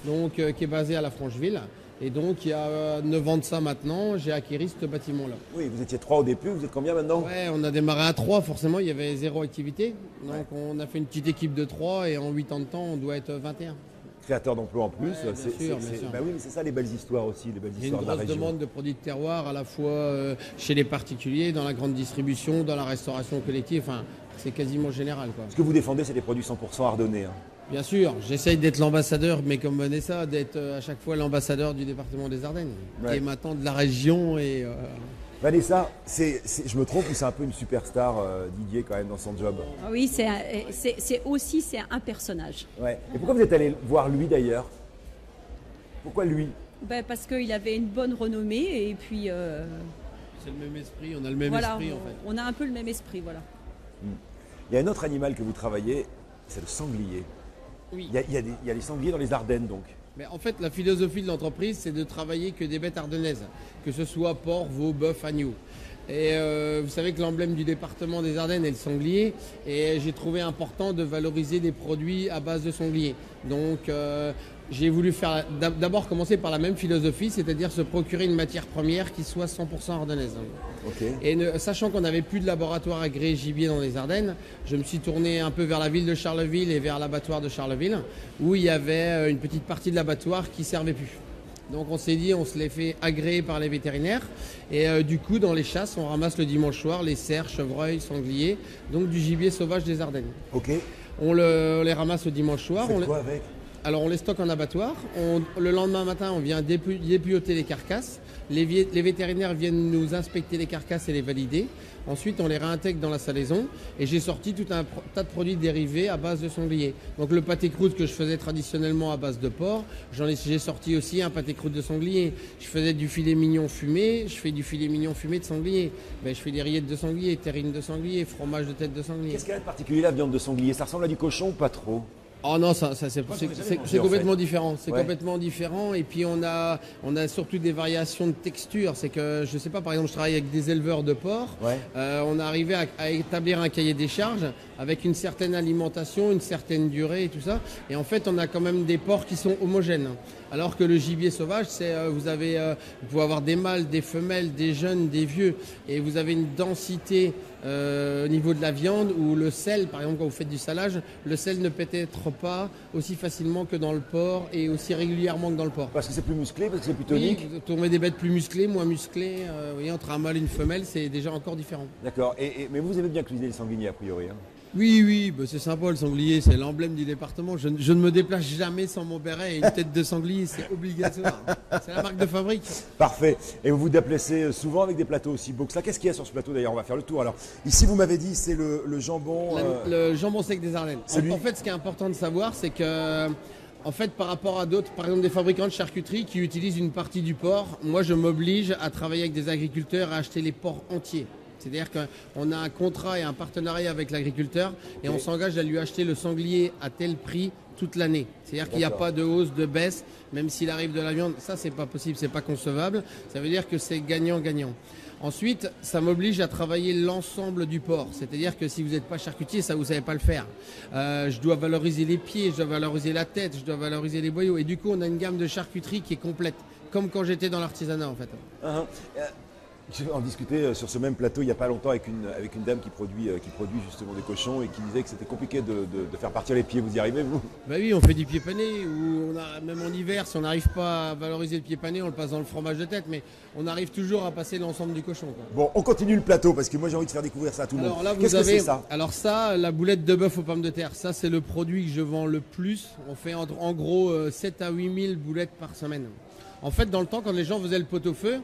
[SPEAKER 2] donc qui est basé à la Francheville. Et donc, il y a 9 ans de ça maintenant, j'ai acquis ce bâtiment-là.
[SPEAKER 1] Oui, vous étiez 3 au début, vous êtes combien maintenant?
[SPEAKER 2] Ouais, on a démarré à 3, forcément, il y avait 0 activité. Donc, on a fait une petite équipe de 3 et en 8 ans de temps, on doit être 21.
[SPEAKER 1] Créateur d'emplois en plus.
[SPEAKER 2] Ouais, bien sûr.
[SPEAKER 1] Bah oui, mais c'est ça les belles histoires aussi, les belles histoires de la région.
[SPEAKER 2] Il y a une grosse demande de produits de terroir, à la fois chez les particuliers, dans la grande distribution, dans la restauration collective. Enfin, c'est quasiment général, quoi.
[SPEAKER 1] Ce que vous défendez, c'est des produits 100% ardennais. Hein.
[SPEAKER 2] Bien sûr, j'essaye d'être l'ambassadeur, mais comme Vanessa, d'être à chaque fois l'ambassadeur du département des Ardennes. Ouais. Et maintenant de la région. Et
[SPEAKER 1] Vanessa, je me trompe ou c'est un peu une superstar, Didier, quand même, dans son job?
[SPEAKER 5] Oui, c'est un personnage.
[SPEAKER 1] Ouais. Et pourquoi vous êtes allé voir lui d'ailleurs? Pourquoi lui?
[SPEAKER 5] Parce qu'il avait une bonne renommée et puis...
[SPEAKER 2] C'est le même esprit, on a le même esprit en fait.
[SPEAKER 5] On a un peu le même esprit, voilà.
[SPEAKER 1] Il y a un autre animal que vous travaillez, c'est le sanglier.
[SPEAKER 2] Oui.
[SPEAKER 1] Il y a les sangliers dans les Ardennes donc.
[SPEAKER 2] Mais en fait, la philosophie de l'entreprise, c'est de travailler que des bêtes ardennaises, que ce soit porc, veau, bœuf, agneau. Et vous savez que l'emblème du département des Ardennes est le sanglier. Et j'ai trouvé important de valoriser des produits à base de sanglier. Donc j'ai voulu faire d'abord commencer par la même philosophie, c'est-à-dire se procurer une matière première qui soit 100% ardennaise.
[SPEAKER 1] Okay.
[SPEAKER 2] Et sachant qu'on n'avait plus de laboratoire agréé gibier dans les Ardennes, je me suis tourné un peu vers la ville de Charleville et vers l'abattoir de Charleville, où il y avait une petite partie de l'abattoir qui ne servait plus. Donc on s'est dit, on se les fait agréer par les vétérinaires. Et du coup, dans les chasses, on ramasse le dimanche soir les cerfs, chevreuils, sangliers, donc du gibier sauvage des Ardennes.
[SPEAKER 1] Ok.
[SPEAKER 2] On les ramasse le dimanche soir.
[SPEAKER 1] Vous faites quoi avec?
[SPEAKER 2] Alors on les stocke en abattoir. Le lendemain matin, on vient dépioter les carcasses. Les vétérinaires viennent nous inspecter les carcasses et les valider. Ensuite, on les réintègre dans la salaison. Et j'ai sorti tout un tas de produits dérivés à base de sanglier. Donc le pâté croûte que je faisais traditionnellement à base de porc, j'ai sorti aussi un pâté croûte de sanglier. Je faisais du filet mignon fumé, je fais du filet mignon fumé de sanglier. Je fais des rillettes de sanglier, terrines de sanglier, fromage de tête de sanglier.
[SPEAKER 1] Qu'est-ce qu'elle a de particulier la viande de sanglier? Ça ressemble à du cochon ou pas trop?
[SPEAKER 2] Oh non, c'est complètement différent. C'est complètement différent. Et puis on a surtout des variations de texture. C'est que, je sais pas, par exemple, je travaille avec des éleveurs de porcs. Ouais. On a arrivé à établir un cahier des charges avec une certaine alimentation, une certaine durée et tout ça. Et en fait, on a quand même des porcs qui sont homogènes. Alors que le gibier sauvage, vous pouvez avoir des mâles, des femelles, des jeunes, des vieux. Et vous avez une densité au niveau de la viande où le sel, par exemple, quand vous faites du salage, le sel ne pénètre pas aussi facilement que dans le porc et aussi régulièrement que dans le porc.
[SPEAKER 1] Parce que c'est plus musclé, parce que c'est plus tonique.
[SPEAKER 2] Oui, tourner des bêtes plus musclées, moins musclées. Vous voyez, entre un mâle et une femelle, c'est déjà encore différent.
[SPEAKER 1] D'accord. Mais vous aimez bien cuisiner le sanglier, a priori, hein?
[SPEAKER 2] Oui, c'est sympa le sanglier, c'est l'emblème du département. Je ne me déplace jamais sans mon béret et une tête de sanglier, c'est obligatoire. C'est la marque de fabrique.
[SPEAKER 1] Parfait. Et vous vous déplacez souvent avec des plateaux aussi beaux que ça. Qu'est-ce qu'il y a sur ce plateau d'ailleurs? On va faire le tour. Alors, ici, vous m'avez dit, c'est le jambon...
[SPEAKER 2] Le jambon sec des Ardennes. En fait, ce qui est important de savoir, c'est que En fait, par rapport à d'autres, par exemple des fabricants de charcuterie qui utilisent une partie du porc, moi je m'oblige à travailler avec des agriculteurs à acheter les porcs entiers. C'est-à-dire qu'on a un contrat et un partenariat avec l'agriculteur et on s'engage à lui acheter le sanglier à tel prix toute l'année. C'est-à-dire qu'il n'y a pas de hausse, de baisse, même s'il arrive de la viande. Ça, c'est pas possible, c'est pas concevable. Ça veut dire que c'est gagnant-gagnant. Ensuite, ça m'oblige à travailler l'ensemble du porc. C'est-à-dire que si vous n'êtes pas charcutier, ça vous savez pas le faire. Je dois valoriser les pieds, je dois valoriser la tête, je dois valoriser les boyaux. Et du coup, on a une gamme de charcuterie qui est complète, comme quand j'étais dans l'artisanat en fait.
[SPEAKER 1] Je vais en discuter sur ce même plateau il n'y a pas longtemps avec une dame qui produit justement des cochons et qui disait que c'était compliqué de faire partir les pieds. Vous y arrivez, vous?
[SPEAKER 2] Bah oui, on fait du pied pané, ou même en hiver, si on n'arrive pas à valoriser le pied pané, on le passe dans le fromage de tête, mais on arrive toujours à passer l'ensemble du cochon, quoi.
[SPEAKER 1] Bon, on continue le plateau parce que moi j'ai envie de faire découvrir ça à tout le monde.
[SPEAKER 2] Alors là,
[SPEAKER 1] qu'est-ce que c'est ça?
[SPEAKER 2] Alors ça, la boulette de bœuf aux pommes de terre, ça c'est le produit que je vends le plus. On fait en gros 7 à 8 000 boulettes par semaine. En fait, dans le temps, quand les gens faisaient le pot-au-feu,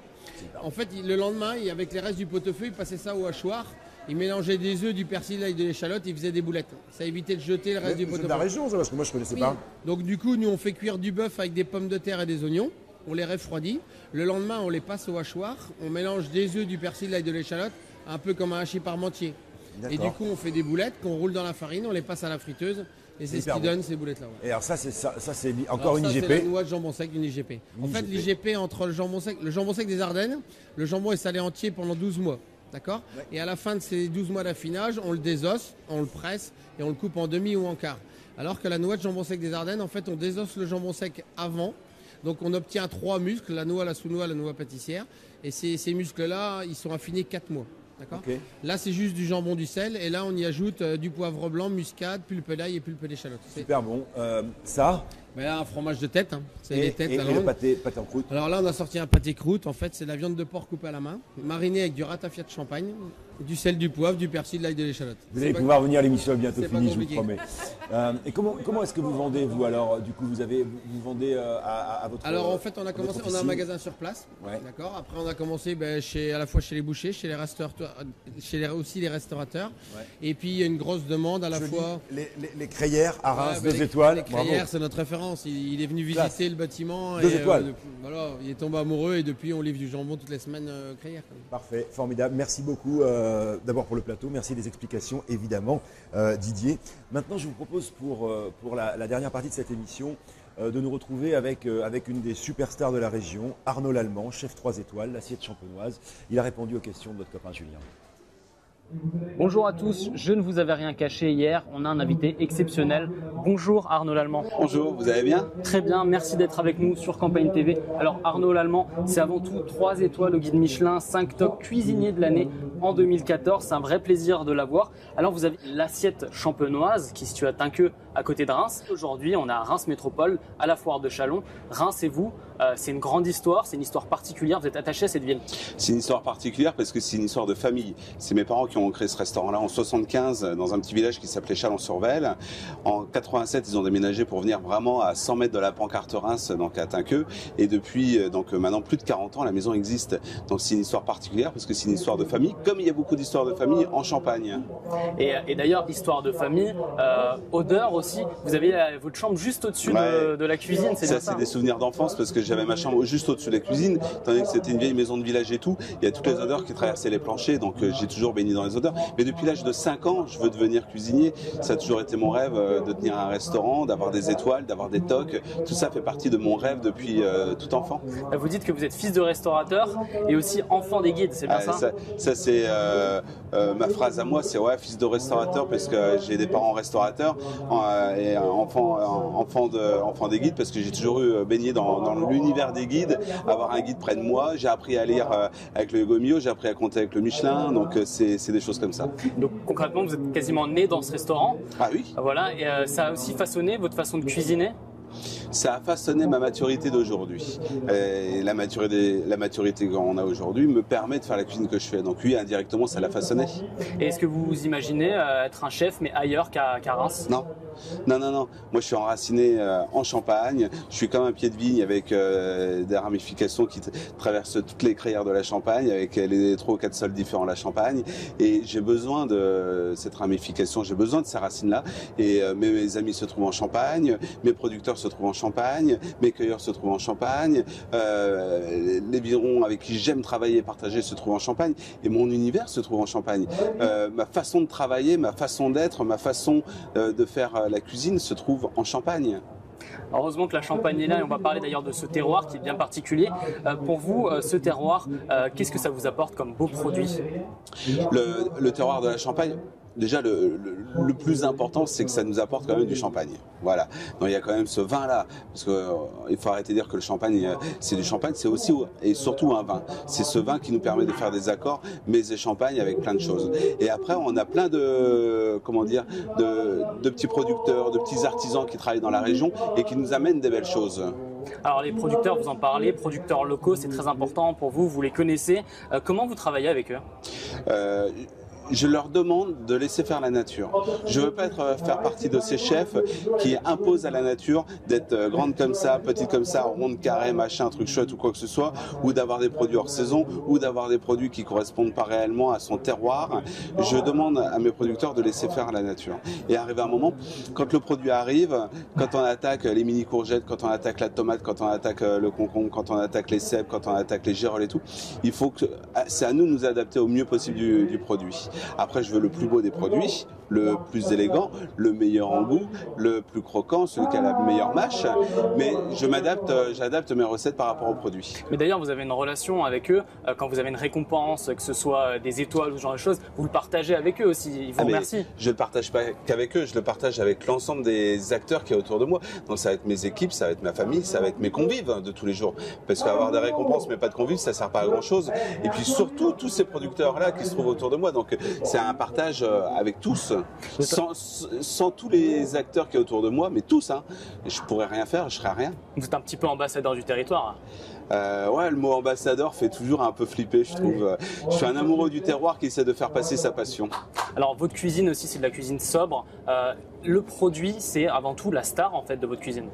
[SPEAKER 2] en fait, le lendemain, avec les restes du pot-au-feu, ils passaient ça au hachoir. Ils mélangeaient des œufs, du persil, l'ail, de l'échalote, ils faisaient des boulettes. Ça évitait de jeter le reste du pot-au-feu.
[SPEAKER 1] C'est de la région, ça, parce que moi je connaissais pas.
[SPEAKER 2] Donc du coup, nous on fait cuire du bœuf avec des pommes de terre et des oignons. On les refroidit. Le lendemain, on les passe au hachoir. On mélange des œufs, du persil, l'ail, de l'échalote, un peu comme un hachis parmentier. Et du coup, on fait des boulettes qu'on roule dans la farine, on les passe à la friteuse. Et c'est ce qui donne ces boulettes-là. Ouais.
[SPEAKER 1] Et alors ça c'est encore une IGP.
[SPEAKER 2] C'est la noix de jambon sec, une IGP. En fait, l'IGP entre le jambon sec des Ardennes, le jambon est salé entier pendant 12 mois. D'accord ? Et à la fin de ces 12 mois d'affinage, on le désosse, on le presse et on le coupe en demi ou en quart. Alors que la noix de jambon sec des Ardennes, en fait, on désosse le jambon sec avant. Donc on obtient 3 muscles, la noix, la sous-noix, la noix pâtissière. Et ces muscles-là, ils sont affinés 4 mois. D'accord. Là, c'est juste du jambon, du sel. Et là, on y ajoute du poivre blanc, muscade, pulpe d'ail et pulpe d'échalote.
[SPEAKER 1] Super bon. Ça
[SPEAKER 2] là, un fromage de tête. Hein. C'est les têtes.
[SPEAKER 1] Et le pâté en croûte.
[SPEAKER 2] Alors là, on a sorti un pâté croûte. En fait, c'est de la viande de porc coupée à la main, marinée avec du ratafia de Champagne, du sel, du poivre, du persil, de l'ail, de l'échalote.
[SPEAKER 1] Vous allez pouvoir venir à l'émission bientôt finie, je vous promets. Et comment est-ce que vous vendez, vous alors? Du coup, vous vendez à votre.
[SPEAKER 2] Alors en fait, on a un magasin sur place. Ouais. D'accord. Après, on a commencé à la fois chez les bouchers, chez les restaurateurs, aussi les restaurateurs. Ouais. Et puis il y a une grosse demande à la fois.
[SPEAKER 1] Les crayères à Reims, 2 étoiles.
[SPEAKER 2] Les crayères, c'est notre référence. Il est venu visiter le bâtiment.
[SPEAKER 1] 2 étoiles.
[SPEAKER 2] Voilà, il est tombé amoureux et depuis, on livre du jambon toutes les semaines crayères.
[SPEAKER 1] Parfait, formidable. Merci beaucoup d'abord pour le plateau. Merci des explications, évidemment, Didier. Maintenant, je vous propose pour la dernière partie de cette émission de nous retrouver avec une des superstars de la région, Arnaud Lallemand, chef 3 étoiles, l'assiette champenoise. Il a répondu aux questions de notre copain Julien.
[SPEAKER 11] Bonjour à tous, je ne vous avais rien caché hier, on a un invité exceptionnel. Bonjour Arnaud Lallemand.
[SPEAKER 12] Bonjour, vous allez bien?
[SPEAKER 11] Très bien, merci d'être avec nous sur Campagne TV. Alors Arnaud Lallemand, c'est avant tout 3 étoiles au guide Michelin, 5 top cuisinier de l'année en 2014, c'est un vrai plaisir de l'avoir. Alors vous avez l'assiette champenoise qui se situe à Tinqueux à côté de Reims. Aujourd'hui on est à Reims Métropole, à la foire de Châlons. Reims et vous, c'est une grande histoire, c'est une histoire particulière, vous êtes attaché à cette ville.
[SPEAKER 12] C'est une histoire particulière parce que c'est une histoire de famille. C'est mes parents qui ont créé ce restaurant-là en 75 dans un petit village qui s'appelait Chalon-sur-Vesle. En 87, ils ont déménagé pour venir vraiment à 100 mètres de la pancarte Reims, donc à Tinqueux. Et depuis maintenant plus de 40 ans, la maison existe. Donc c'est une histoire particulière parce que c'est une histoire de famille, comme il y a beaucoup d'histoires de famille en Champagne.
[SPEAKER 11] Et d'ailleurs, histoire de famille, odeur aussi. Vous avez votre chambre juste au-dessus de la cuisine, c'est ça?
[SPEAKER 12] C'est des souvenirs d'enfance parce que j'avais ma chambre juste au-dessus de la cuisine, tandis que c'était une vieille maison de village et tout. Il y a toutes les odeurs qui traversaient les planchers, donc j'ai toujours baigné dans les odeurs. Mais depuis l'âge de 5 ans, je veux devenir cuisinier. Ça a toujours été mon rêve de tenir un restaurant, d'avoir des étoiles, d'avoir des tocs. Tout ça fait partie de mon rêve depuis tout enfant.
[SPEAKER 11] Vous dites que vous êtes fils de restaurateur et aussi enfant des guides, c'est bien ça?
[SPEAKER 12] Ça c'est ma phrase à moi, c'est fils de restaurateur parce que j'ai des parents restaurateurs et enfant des guides parce que j'ai toujours baigné dans l'univers des guides, avoir un guide près de moi. J'ai appris à lire avec le Hugo Mio, j'ai appris à compter avec le Michelin, donc c'est des choses comme ça.
[SPEAKER 11] Donc concrètement, vous êtes quasiment né dans ce restaurant.
[SPEAKER 12] Ah oui.
[SPEAKER 11] Voilà, et ça a aussi façonné votre façon de cuisiner?
[SPEAKER 12] ça a façonné ma maturité d'aujourd'hui. Et la maturité qu'on a aujourd'hui me permet de faire la cuisine que je fais. Donc oui, indirectement, ça l'a façonné.
[SPEAKER 11] Et est-ce que vous vous imaginez être un chef, mais ailleurs qu'à Reims?
[SPEAKER 12] Non. Non. Moi, je suis enraciné en Champagne. Je suis comme un pied de vigne avec des ramifications qui traversent toutes les crayères de la Champagne, avec les 3 ou 4 sols différents de la Champagne. Et j'ai besoin de cette ramification, j'ai besoin de ces racines-là. Et mes amis se trouvent en Champagne, mes producteurs se trouvent en Champagne, mes cueilleurs se trouvent en Champagne, les vignerons avec qui j'aime travailler et partager se trouvent en Champagne. Et mon univers se trouve en Champagne. Ma façon de travailler, ma façon d'être, ma façon de faire la cuisine se trouve en Champagne.
[SPEAKER 11] Heureusement que la Champagne est là et on va parler d'ailleurs de ce terroir qui est bien particulier. Pour vous, ce terroir, qu'est-ce que ça vous apporte comme beaux produits?
[SPEAKER 12] Le terroir de la Champagne, déjà le plus important, c'est que ça nous apporte quand même du champagne. Voilà. Donc il y a quand même ce vin-là, parce qu'il faut arrêter de dire que le champagne, c'est du champagne, c'est aussi et surtout un vin. C'est ce vin qui nous permet de faire des accords, mais et champagne avec plein de choses. Et après, on a plein de petits producteurs, de petits artisans qui travaillent dans la région et qui nous amènent des belles choses.
[SPEAKER 11] Alors les producteurs, vous en parlez, producteurs locaux, c'est très important pour vous, vous les connaissez. Comment vous travaillez avec eux?
[SPEAKER 12] Je leur demande de laisser faire la nature. Je veux pas faire partie de ces chefs qui imposent à la nature d'être grande comme ça, petite comme ça, ronde, carré, machin, truc chouette ou quoi que ce soit, ou d'avoir des produits hors saison, ou d'avoir des produits qui correspondent pas réellement à son terroir. Je demande à mes producteurs de laisser faire la nature. Et arrivé un moment, quand le produit arrive, quand on attaque les mini courgettes, quand on attaque la tomate, quand on attaque le concombre, quand on attaque les cèpes, quand on attaque les girolles et tout, il faut que c'est à nous de nous adapter au mieux possible du produit. Après, je veux le plus beau des produits, le plus élégant, le meilleur en goût, le plus croquant, celui qui a la meilleure mâche. Mais j'adapte mes recettes par rapport aux produits.
[SPEAKER 11] Mais d'ailleurs, vous avez une relation avec eux. Quand vous avez une récompense, que ce soit des étoiles ou ce genre de choses, vous le partagez avec eux aussi. Ils vous remercient.
[SPEAKER 12] Je ne le partage pas qu'avec eux, je le partage avec l'ensemble des acteurs qui est autour de moi. Donc ça va être mes équipes, ça va être ma famille, ça va être mes convives de tous les jours. Parce qu'avoir des récompenses mais pas de convives, ça ne sert pas à grand chose. Et puis surtout, tous ces producteurs-là qui se trouvent autour de moi. Donc c'est un partage avec tous. Sans tous les acteurs qui sont autour de moi, mais tous, hein, je pourrais rien faire, je serais rien.
[SPEAKER 11] Vous êtes un petit peu ambassadeur du territoire.
[SPEAKER 12] Ouais, le mot ambassadeur fait toujours un peu flipper, je trouve. Je suis un amoureux du terroir qui essaie de faire passer sa passion.
[SPEAKER 11] Alors, votre cuisine aussi, c'est de la cuisine sobre. Le produit, c'est avant tout la star en fait de votre cuisine.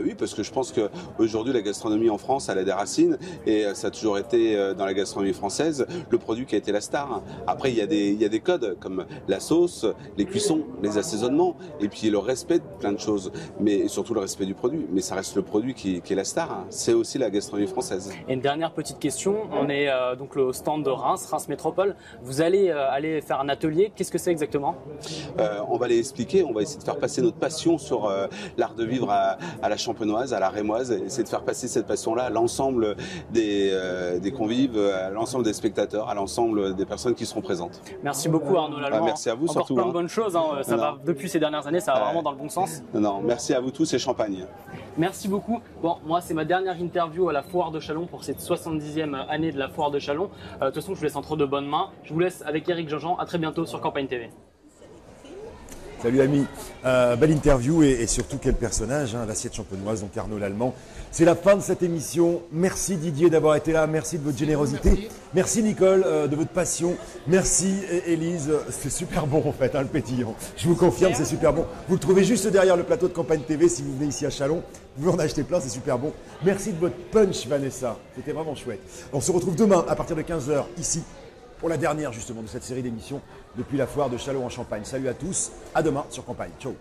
[SPEAKER 12] Oui, parce que je pense qu'aujourd'hui, la gastronomie en France, elle a des racines et ça a toujours été dans la gastronomie française le produit qui a été la star. Après, il y a des codes comme la sauce, les cuissons, les assaisonnements et puis le respect de plein de choses, mais surtout le respect du produit. Mais ça reste le produit qui est la star. C'est aussi la gastronomie française.
[SPEAKER 11] Et une dernière petite question, on est donc le stand de Reims Métropole. Vous allez aller faire un atelier, qu'est-ce que c'est exactement?
[SPEAKER 12] On va les expliquer, on va essayer de faire passer notre passion sur l'art de vivre à la champenoise, à la rémoise, et essayer de faire passer cette passion-là à l'ensemble des convives, à l'ensemble des spectateurs, à l'ensemble des personnes qui seront présentes.
[SPEAKER 11] Merci beaucoup Arnaud Lallemand.
[SPEAKER 12] Merci à vous.
[SPEAKER 11] Encore
[SPEAKER 12] surtout.
[SPEAKER 11] Plein de bonnes choses, hein. Ça va, depuis ces dernières années, ça va vraiment dans le bon sens.
[SPEAKER 12] Non, merci à vous tous et champagne.
[SPEAKER 11] Merci beaucoup. Bon, moi c'est ma dernière interview à la Foire de Châlons pour cette 70e année de la Foire de Châlons. De toute façon, je vous laisse entre de bonnes mains. Je vous laisse avec Éric Jean-Jean. À très bientôt sur Campagne TV.
[SPEAKER 1] Salut amis, belle interview et surtout quel personnage, hein, l'assiette champenoise, donc Arnaud Lallemand. C'est la fin de cette émission. Merci Didier d'avoir été là, merci de votre générosité. Merci Nicole de votre passion. Merci Élise, c'est super bon en fait, hein, le pétillant. Je vous confirme, c'est super bon. Vous le trouvez juste derrière le plateau de Campagne TV si vous venez ici à Châlons. Vous pouvez en acheter plein, c'est super bon. Merci de votre punch Vanessa, c'était vraiment chouette. On se retrouve demain à partir de 15h ici pour la dernière justement de cette série d'émissions depuis la Foire de Châlons en Champagne. Salut à tous, à demain sur Campagne. Ciao.